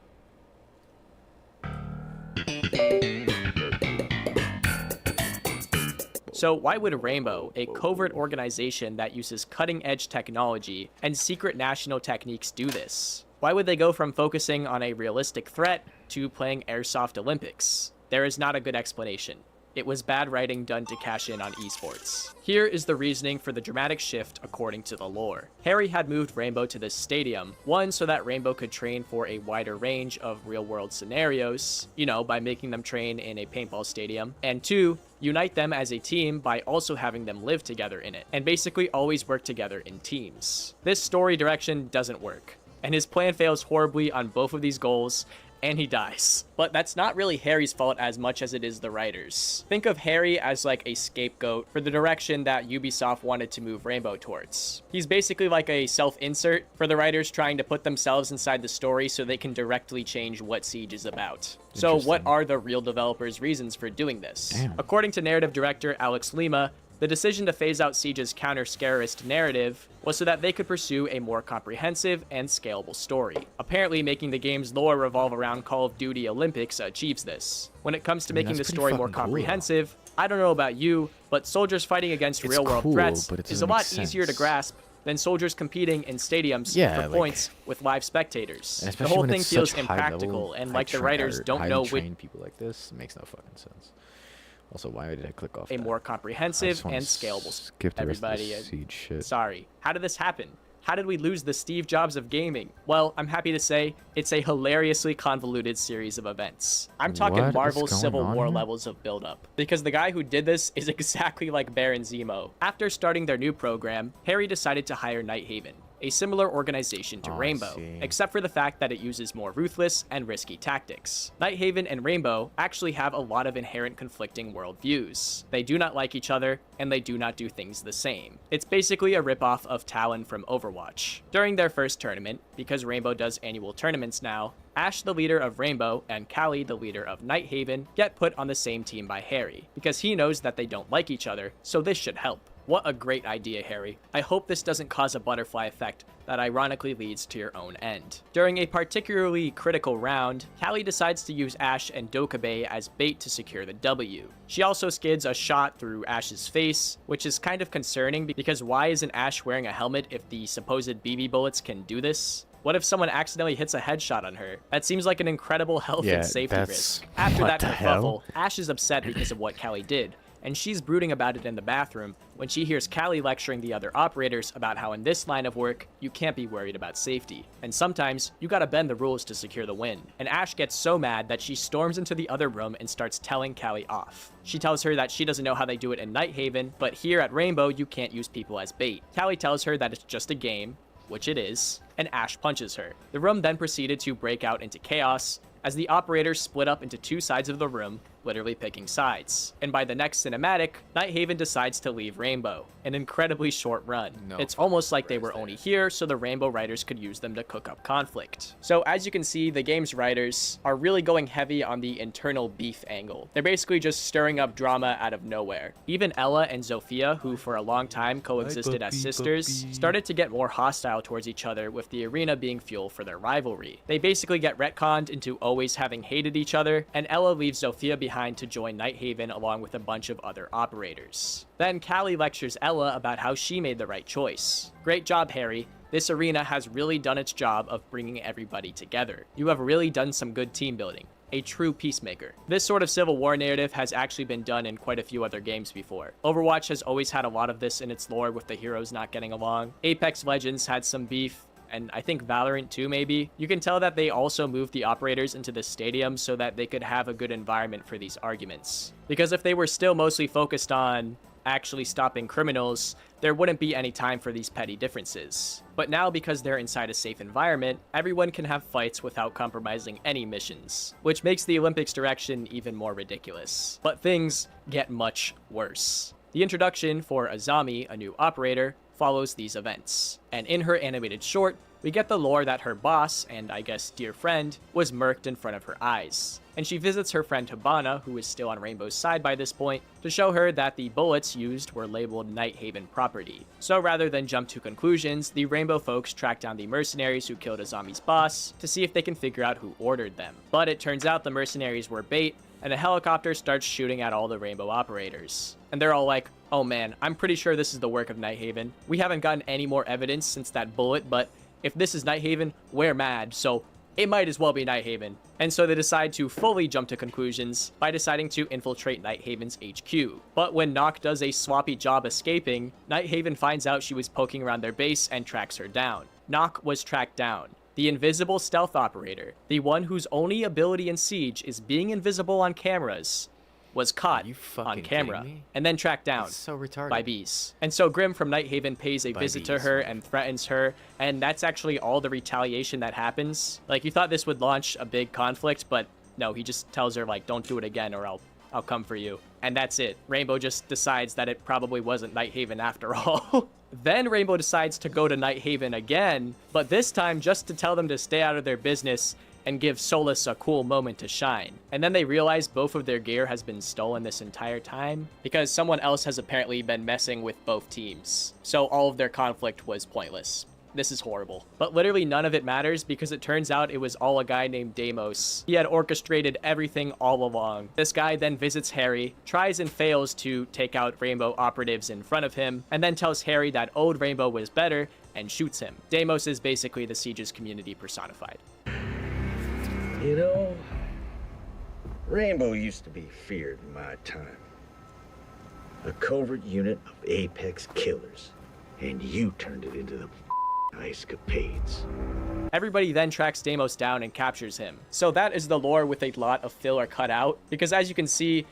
So why would Rainbow, a covert organization that uses cutting-edge technology and secret national techniques, do this? Why would they go from focusing on a realistic threat to playing Airsoft Olympics? There is not a good explanation. It was bad writing done to cash in on esports. Here is the reasoning for the dramatic shift according to the lore. Harry had moved Rainbow to this stadium, one, so that Rainbow could train for a wider range of real-world scenarios, you know, by making them train in a paintball stadium, and two, unite them as a team by also having them live together in it, and basically always work together in teams. This story direction doesn't work, and his plan fails horribly on both of these goals, and he dies. But that's not really Harry's fault as much as it is the writers. Think of Harry as like a scapegoat for the direction that Ubisoft wanted to move Rainbow towards. He's basically like a self-insert for the writers trying to put themselves inside the story so they can directly change what Siege is about. So what are the real developers' reasons for doing this? Damn. According to narrative director Alex Lima, the decision to phase out Siege's counter-scarist narrative was so that they could pursue a more comprehensive and scalable story. Apparently, making the game's lore revolve around Call of Duty Olympics achieves this. When it comes to making the that's story pretty more fucking cool, comprehensive, I don't know about you, but soldiers fighting against It's real-world cool, threats but it is a doesn't lot make easier to sense. grasp than soldiers competing in stadiums Yeah, for like- points with live spectators. And The especially whole when thing it's feels such impractical, high-level, and like the high-train- writers or don't highly know which trained people like this, it makes no fucking sense. Also, why did I click off a that? more I comprehensive just wanna and scalable. skip the rest of Everybody, this Siege shit. sorry. How did this happen? How did we lose the Steve Jobs of gaming? Well, I'm happy to say it's a hilariously convoluted series of events. I'm talking What is Marvel's going Civil on War here? levels of buildup, because the guy who did this is exactly like Baron Zemo. After starting their new program, Harry decided to hire Nighthaven, a similar organization to Oh, I Rainbow, see. except for the fact that it uses more ruthless and risky tactics. Nighthaven and Rainbow actually have a lot of inherent conflicting worldviews. They do not like each other, and they do not do things the same. It's basically a ripoff of Talon from Overwatch. During their first tournament, because Rainbow does annual tournaments now, Ash, the leader of Rainbow, and Callie, the leader of Nighthaven, get put on the same team by Harry, because he knows that they don't like each other, so this should help. What a great idea, Harry. I hope this doesn't cause a butterfly effect that ironically leads to your own end. During a particularly critical round, Callie decides to use Ash and Dokkaebi as bait to secure the W. She also skids a shot through Ash's face, which is kind of concerning because why isn't Ash wearing a helmet if the supposed BB bullets can do this? What if someone accidentally hits a headshot on her? That seems like an incredible health Yeah, and safety that's- risk. After what that the kerfuffle, hell? Ash is upset because of what Callie did, and she's brooding about it in the bathroom when she hears Callie lecturing the other operators about how in this line of work, you can't be worried about safety. And sometimes, you gotta bend the rules to secure the win. And Ash gets so mad that she storms into the other room and starts telling Callie off. She tells her that she doesn't know how they do it in Nighthaven, but here at Rainbow, you can't use people as bait. Callie tells her that it's just a game, which it is, and Ash punches her. The room then proceeded to break out into chaos, as the operators split up into two sides of the room, literally picking sides. And by the next cinematic, Nighthaven decides to leave Rainbow, an incredibly short run. It's almost like they were only here so the Rainbow writers could use them to cook up conflict. So as you can see, the game's writers are really going heavy on the internal beef angle. They're basically just stirring up drama out of nowhere. Even Ella and Zofia, who for a long time coexisted as sisters, started to get more hostile towards each other, with the arena being fuel for their rivalry. They basically get retconned into always having hated each other, and Ella leaves Zofia behind behind to join Nighthaven along with a bunch of other operators. Then Callie lectures Ella about how she made the right choice. Great job, Harry. This arena has really done its job of bringing everybody together. You have really done some good team building. A true peacemaker. This sort of Civil War narrative has actually been done in quite a few other games before. Overwatch has always had a lot of this in its lore with the heroes not getting along. Apex Legends had some beef, and I think Valorant too, maybe. You can tell that they also moved the operators into the stadium so that they could have a good environment for these arguments. Because if they were still mostly focused on actually stopping criminals, there wouldn't be any time for these petty differences. But now, because they're inside a safe environment, everyone can have fights without compromising any missions, which makes the Olympics direction even more ridiculous. But things get much worse. The introduction for Azami, a new operator, follows these events. And in her animated short, we get the lore that her boss, and I guess dear friend, was murked in front of her eyes. And she visits her friend Habana, who is still on Rainbow's side by this point, to show her that the bullets used were labeled Nighthaven property. So rather than jump to conclusions, the Rainbow folks track down the mercenaries who killed Azami's boss to see if they can figure out who ordered them. But it turns out the mercenaries were bait, and a helicopter starts shooting at all the Rainbow operators. And they're all like, oh man, I'm pretty sure this is the work of Nighthaven. We haven't gotten any more evidence since that bullet, but if this is Nighthaven, we're mad, so it might as well be Nighthaven. And so they decide to fully jump to conclusions by deciding to infiltrate Nighthaven's HQ. But when Nock does a sloppy job escaping, Nighthaven finds out she was poking around their base and tracks her down. Nock was tracked down. The invisible stealth operator, the one whose only ability in Siege is being invisible on cameras, was caught on camera and then tracked down by bees. And so Grim from Nighthaven pays a visit to her and threatens her, and that's actually all the retaliation that happens. Like, you thought this would launch a big conflict, but no, he just tells her, like, don't do it again or I'll come for you. And that's it. Rainbow just decides that it probably wasn't Nighthaven after all. Then Rainbow decides to go to Nighthaven again, but this time just to tell them to stay out of their business and give Solus a cool moment to shine. And then they realize both of their gear has been stolen this entire time because someone else has apparently been messing with both teams. So all of their conflict was pointless. This is horrible. But literally none of it matters because it turns out it was all a guy named Deimos. He had orchestrated everything all along. This guy then visits Harry, tries and fails to take out Rainbow operatives in front of him, and then tells Harry that old Rainbow was better and shoots him. Deimos is basically the Siege's community personified. You know, Rainbow used to be feared in my time. A covert unit of Apex killers. And you turned it into the ice capades. Everybody then tracks Deimos down and captures him. So that is the lore with a lot of filler cut out, because as you can see,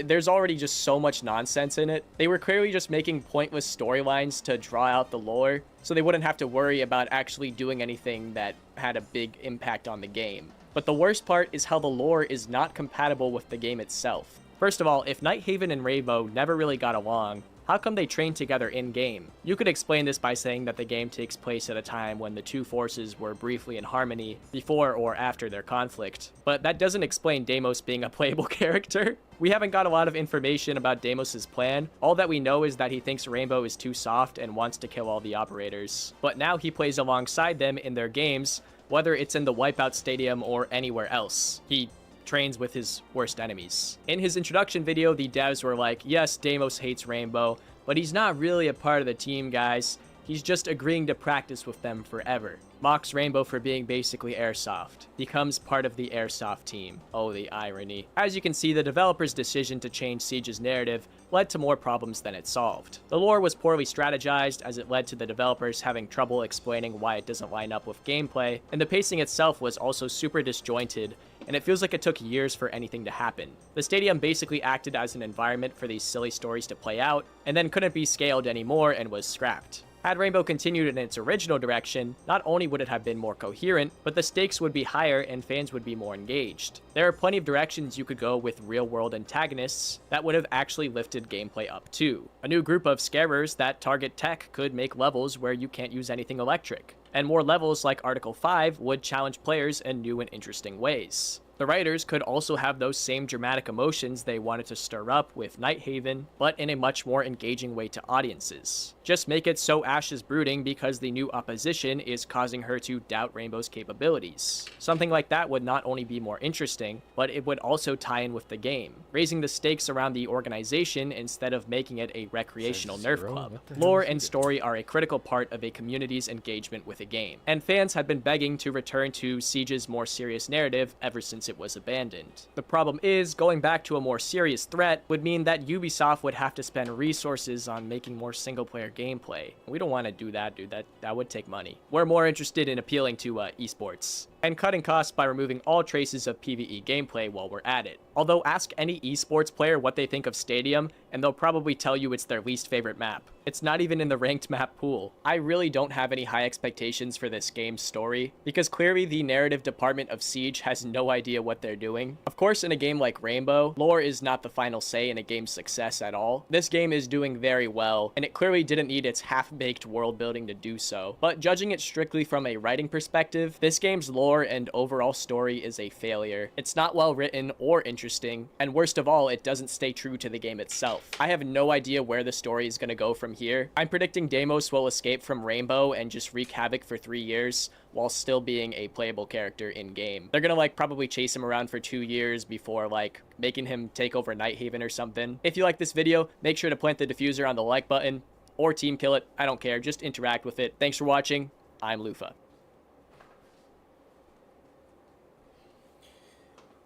there's already just so much nonsense in it. They were clearly just making pointless storylines to draw out the lore, so they wouldn't have to worry about actually doing anything that had a big impact on the game. But the worst part is how the lore is not compatible with the game itself. First of all, if Nighthaven and Rainbow never really got along, how come they trained together in-game? You could explain this by saying that the game takes place at a time when the two forces were briefly in harmony before or after their conflict. But that doesn't explain Deimos being a playable character. We haven't got a lot of information about Deimos' plan. All that we know is that he thinks Rainbow is too soft and wants to kill all the operators. But now he plays alongside them in their games, whether it's in the Wipeout Stadium or anywhere else. He trains with his worst enemies. In his introduction video, the devs were like, yes, Deimos hates Rainbow, but he's not really a part of the team, guys. He's just agreeing to practice with them forever. Mocks Rainbow for being basically Airsoft. Becomes part of the Airsoft team. Oh, the irony. As you can see, the developers' decision to change Siege's narrative led to more problems than it solved. The lore was poorly strategized as it led to the developers having trouble explaining why it doesn't line up with gameplay, and the pacing itself was also super disjointed, and it feels like it took years for anything to happen. The stadium basically acted as an environment for these silly stories to play out, and then couldn't be scaled anymore and was scrapped. Had Rainbow continued in its original direction, not only would it have been more coherent, but the stakes would be higher and fans would be more engaged. There are plenty of directions you could go with real-world antagonists that would have actually lifted gameplay up too. A new group of scarers that target tech could make levels where you can't use anything electric. And more levels like Article 5 would challenge players in new and interesting ways. The writers could also have those same dramatic emotions they wanted to stir up with Nighthaven, but in a much more engaging way to audiences. Just make it so Ash is brooding because the new opposition is causing her to doubt Rainbow's capabilities. Something like that would not only be more interesting, but it would also tie in with the game, raising the stakes around the organization instead of making it a recreational Nerf club. Lore and story are a critical part of a community's engagement with a game, and fans have been begging to return to Siege's more serious narrative ever since it was abandoned. The problem is, going back to a more serious threat would mean that Ubisoft would have to spend resources on making more single-player gameplay. We don't want to do that, dude. That would take money. We're more interested in appealing to esports and cutting costs by removing all traces of PvE gameplay while we're at it. Although ask any esports player what they think of Stadium, and they'll probably tell you it's their least favorite map. It's not even in the ranked map pool. I really don't have any high expectations for this game's story, because clearly the narrative department of Siege has no idea what they're doing. Of course, in a game like Rainbow, lore is not the final say in a game's success at all. This game is doing very well, and it clearly didn't need its half-baked world building to do so. But judging it strictly from a writing perspective, this game's lore and overall story is a failure. It's not well written or interesting, and worst of all, it doesn't stay true to the game itself. I have no idea where the story is going to go from here. I'm predicting Deimos will escape from Rainbow and just wreak havoc for 3 years while still being a playable character in game. They're gonna probably chase him around for 2 years before making him take over Nighthaven or something. If you like this video, make sure to plant the diffuser on the like button or team kill it. I don't care, just interact with it. Thanks for watching. I'm Lufa.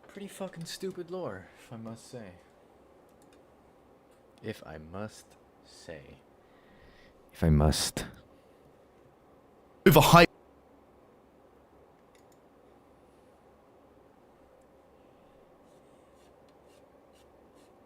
Pretty fucking stupid lore, if I must say. If I must say. If I must. Overhyped.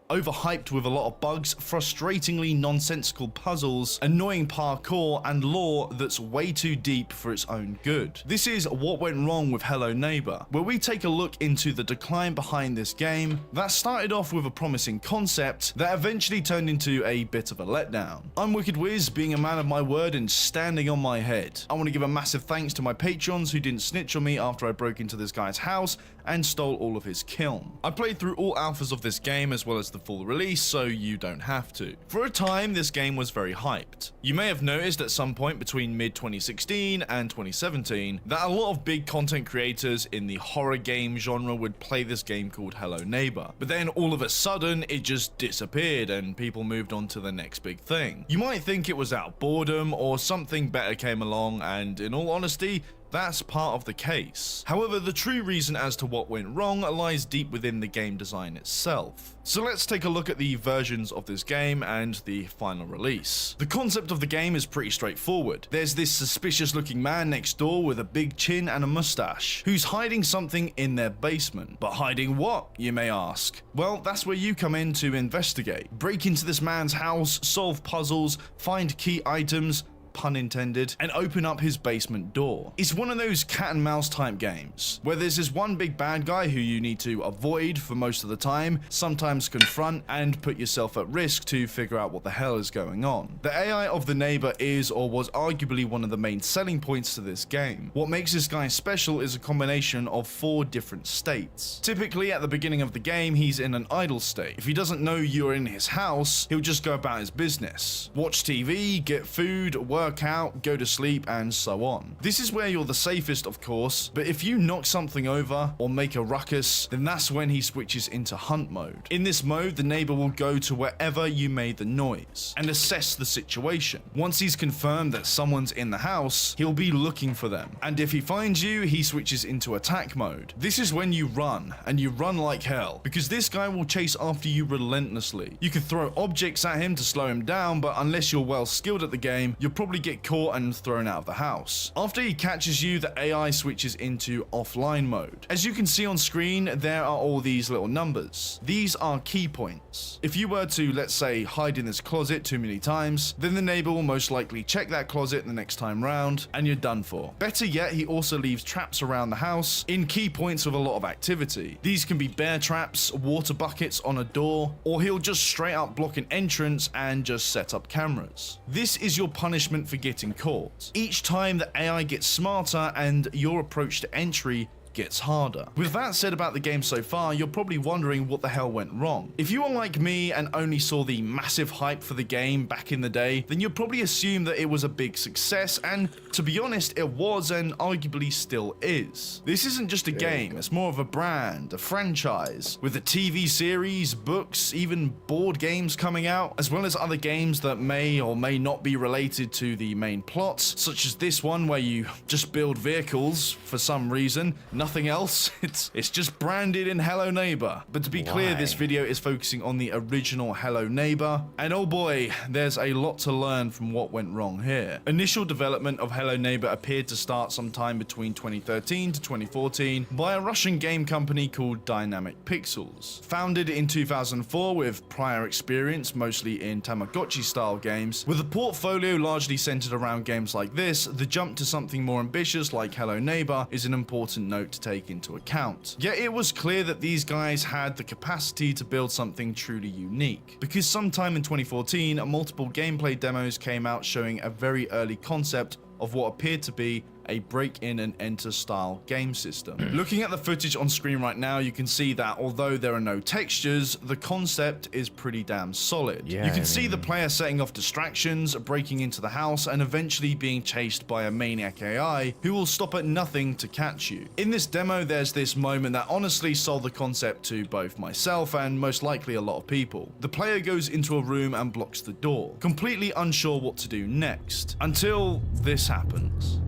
Overhyped with a lot of bugs, frustratingly nonsensical puzzles, annoying parkour, and lore that's way too deep for its own good. This is What Went Wrong with Hello Neighbor, where we take a look into the decline behind this game that started off with a promising concept that eventually turned into a bit of a letdown. I'm Wicked Wiz, being a man of my word and standing on my head. I want to give a massive thanks to my patrons who didn't snitch on me after I broke into this guy's house and stole all of his kiln. I played through all alphas of this game as well as the full release, so you don't have to. For a time, this game was very hyped. You may have noticed at some point between mid-2016 and 2017 that a lot of big content creators in the horror game genre would play this game called Hello Neighbor. But then all of a sudden, it just disappeared and people moved on to the next big thing. You might think it was out of boredom or something better came along, and in all honesty, that's part of the case. However, the true reason as to what went wrong lies deep within the game design itself. So let's take a look at the versions of this game and the final release. The concept of the game is pretty straightforward. There's this suspicious looking man next door with a big chin and a mustache, who's hiding something in their basement. But hiding what, you may ask? Well, that's where you come in to investigate. Break into this man's house, solve puzzles, find key items, pun intended, and open up his basement door. It's one of those cat and mouse type games, where there's this one big bad guy who you need to avoid for most of the time, sometimes confront, and put yourself at risk to figure out what the hell is going on. The AI of the neighbor is or was arguably one of the main selling points to this game. What makes this guy special is a combination of 4 different states. Typically at the beginning of the game, he's in an idle state. If he doesn't know you're in his house, he'll just go about his business. Watch TV, get food, work out, go to sleep, and so on. This is where you're the safest, of course, but if you knock something over or make a ruckus, then that's when he switches into hunt mode. In this mode, the neighbor will go to wherever you made the noise and assess the situation. Once he's confirmed that someone's in the house, he'll be looking for them, and if he finds you, he switches into attack mode. This is when you run, and you run like hell, because this guy will chase after you relentlessly. You can throw objects at him to slow him down, but unless you're well skilled at the game, you'll probably get caught and thrown out of the house. After he catches you, the AI switches into offline mode. As you can see on screen, there are all these little numbers. These are key points. If you were to, let's say, hide in this closet too many times, then the neighbor will most likely check that closet the next time round, and you're done for. Better yet, he also leaves traps around the house in key points with a lot of activity. These can be bear traps, water buckets on a door, or he'll just straight up block an entrance and just set up cameras. This is your punishment for getting caught. Each time the AI gets smarter and your approach to entry gets harder. With that said about the game so far, you're probably wondering what the hell went wrong. If you are like me and only saw the massive hype for the game back in the day, then you'd probably assume that it was a big success, and to be honest, it was and arguably still is. This isn't just a game, it's more of a brand, a franchise, with a TV series, books, even board games coming out, as well as other games that may or may not be related to the main plots, such as this one where you just build vehicles for some reason, nothing else. It's just branded in Hello Neighbor. But to be clear, this video is focusing on the original Hello Neighbor, and oh boy, there's a lot to learn from what went wrong here. Initial development of Hello Neighbor appeared to start sometime between 2013 to 2014 by a Russian game company called Dynamic Pixels. Founded in 2004 with prior experience mostly in Tamagotchi style games, with a portfolio largely centered around games like this, the jump to something more ambitious like Hello Neighbor is an important note to take into account. Yet it was clear that these guys had the capacity to build something truly unique, because sometime in 2014 multiple gameplay demos came out showing a very early concept of what appeared to be a break-in and enter style game system. Looking at the footage on screen right now, you can see that although there are no textures, the concept is pretty damn solid. You can see the player setting off distractions, breaking into the house, and eventually being chased by a maniac AI who will stop at nothing to catch you. In this demo, there's this moment that honestly sold the concept to both myself and most likely a lot of people. The player goes into a room and blocks the door, completely unsure what to do next, until this happens.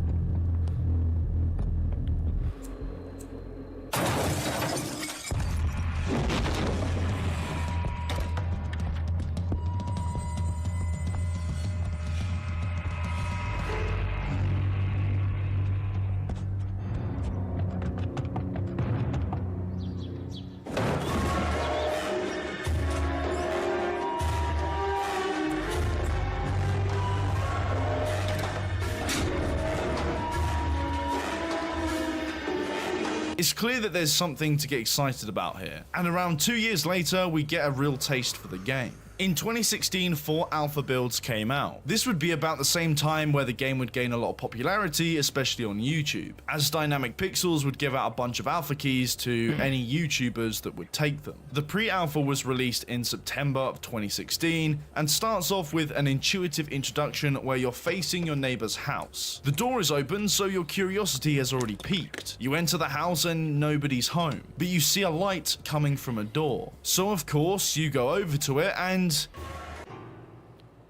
It's clear that there's something to get excited about here, and around 2 years later, we get a real taste for the game. In 2016, 4 alpha builds came out. This would be about the same time where the game would gain a lot of popularity, especially on YouTube, as Dynamic Pixels would give out a bunch of alpha keys to any YouTubers that would take them. The pre-alpha was released in September of 2016 and starts off with an intuitive introduction where you're facing your neighbor's house. The door is open, so your curiosity has already peaked. You enter the house and nobody's home, but you see a light coming from a door. So of course, you go over to it and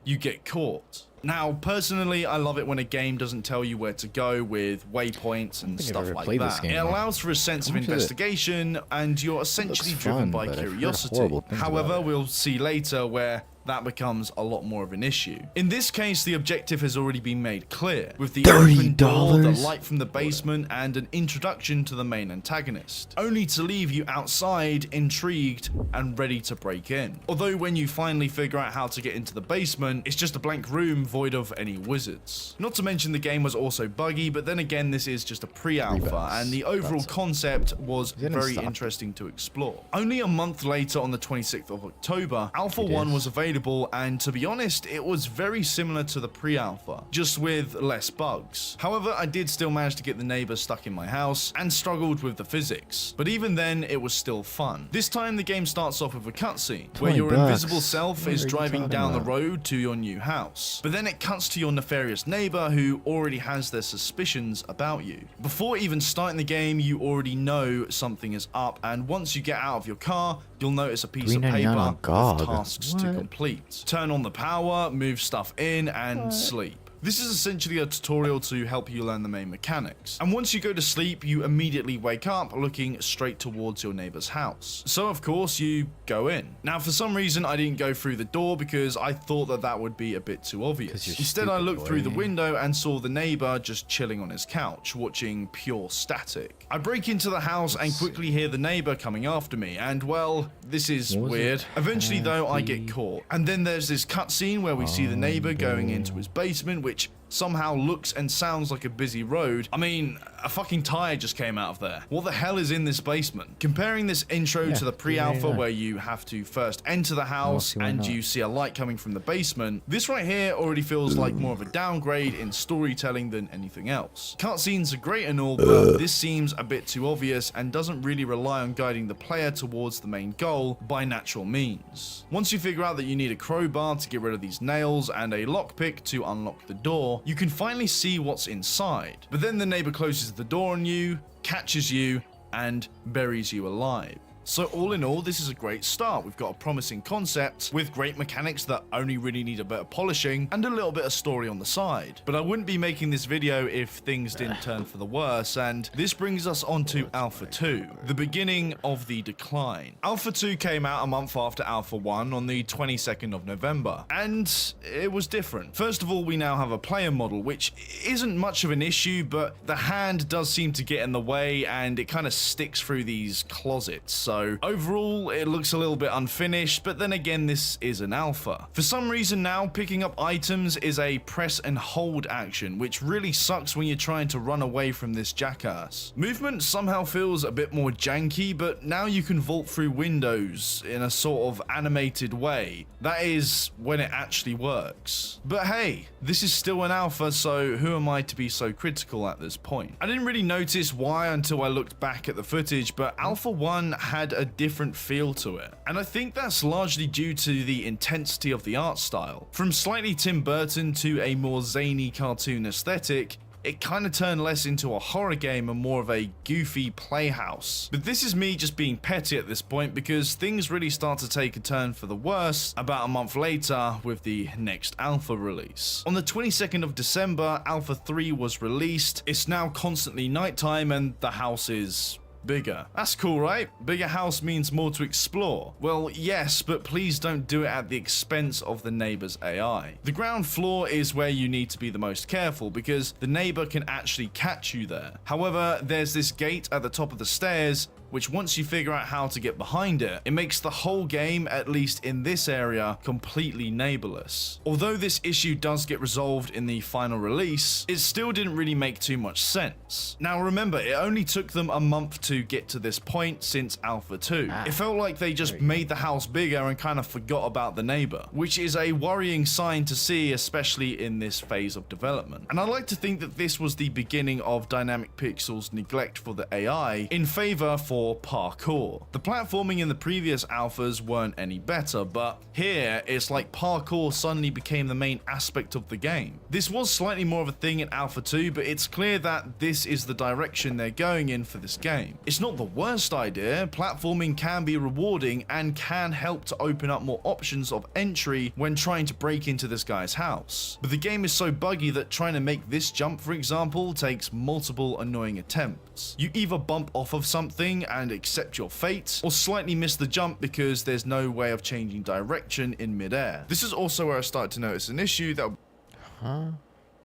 you get caught. Now, personally, I love it when a game doesn't tell you where to go with waypoints and stuff like that. It allows for a sense of investigation, and you're essentially driven by curiosity. However, we'll see later where that becomes a lot more of an issue. In this case, the objective has already been made clear, with the open door, the light from the basement, and an introduction to the main antagonist, only to leave you outside, intrigued, and ready to break in. Although when you finally figure out how to get into the basement, it's just a blank room void of any wizards. Not to mention the game was also buggy, but then again, this is just a pre-alpha, and the overall concept was very interesting to explore. Only a month later, on the 26th of October, Alpha 1 was available, and to be honest, it was very similar to the pre-alpha, just with less bugs. However, I did still manage to get the neighbor stuck in my house and struggled with the physics, but even then it was still fun. This time the game starts off with a cutscene where your invisible self is driving down the road to your new house, but then it cuts to your nefarious neighbor who already has their suspicions about you. Before even starting the game, you already know something is up, and once you get out of your car, you'll notice a piece of paper with tasks to complete. Turn on the power, move stuff in, and sleep. This is essentially a tutorial to help you learn the main mechanics. And once you go to sleep, you immediately wake up looking straight towards your neighbor's house. So of course you go in. Now for some reason I didn't go through the door because I thought that that would be a bit too obvious. Instead I looked through the window and saw the neighbor just chilling on his couch, watching pure static. I break into the house and quickly hear the neighbor coming after me, and well, this is weird. Eventually though I get caught. And then there's this cutscene where we see the neighbor going into his basement, which which somehow looks and sounds like a busy road. I mean, a fucking tire just came out of there. What the hell is in this basement? Comparing this intro to the pre-alpha where you have to first enter the house and you see a light coming from the basement, this right here already feels like more of a downgrade in storytelling than anything else. Cutscenes are great and all, but this seems a bit too obvious and doesn't really rely on guiding the player towards the main goal by natural means. Once you figure out that you need a crowbar to get rid of these nails and a lockpick to unlock the door, you can finally see what's inside. But then the neighbor closes the door on you, catches you, and buries you alive. So all in all, this is a great start. We've got a promising concept with great mechanics that only really need a bit of polishing and a little bit of story on the side. But I wouldn't be making this video if things didn't turn for the worse, and this brings us on to Alpha 2, the beginning of the decline. Alpha 2 came out a month after Alpha 1 on the 22nd of November, and it was different. First of all, we now have a player model, which isn't much of an issue, but the hand does seem to get in the way and it kind of sticks through these closets. So overall, it looks a little bit unfinished, but then again, this is an alpha. For some reason now, picking up items is a press and hold action, which really sucks when you're trying to run away from this jackass. Movement somehow feels a bit more janky, but now you can vault through windows in a sort of animated way. That is when it actually works. But hey, this is still an alpha, so who am I to be so critical at this point? I didn't really notice why until I looked back at the footage, but Alpha 1 had a different feel to it. And I think that's largely due to the intensity of the art style. From slightly Tim Burton to a more zany cartoon aesthetic, it kind of turned less into a horror game and more of a goofy playhouse. But this is me just being petty at this point because things really start to take a turn for the worse about a month later with the next alpha release. On the 22nd of December, Alpha 3 was released. It's now constantly nighttime and the house is bigger. That's cool, right? Bigger house means more to explore. Well, yes, but please don't do it at the expense of the neighbor's AI. The ground floor is where you need to be the most careful because the neighbor can actually catch you there. However, there's this gate at the top of the stairs which once you figure out how to get behind it, it makes the whole game, at least in this area, completely neighborless. Although this issue does get resolved in the final release, it still didn't really make too much sense. Now remember, it only took them a month to get to this point since Alpha 2. It felt like they just made the house bigger and kind of forgot about the neighbor, which is a worrying sign to see, especially in this phase of development. And I like to think that this was the beginning of Dynamic Pixel's neglect for the AI in favor for parkour. The platforming in the previous alphas weren't any better, but here it's like parkour suddenly became the main aspect of the game. This was slightly more of a thing in Alpha 2, but it's clear that this is the direction they're going in for this game. It's not the worst idea. Platforming can be rewarding and can help to open up more options of entry when trying to break into this guy's house. But the game is so buggy that trying to make this jump, for example, takes multiple annoying attempts. You either bump off of something and accept your fate, or slightly miss the jump because there's no way of changing direction in midair. This is also where I started to notice an issue that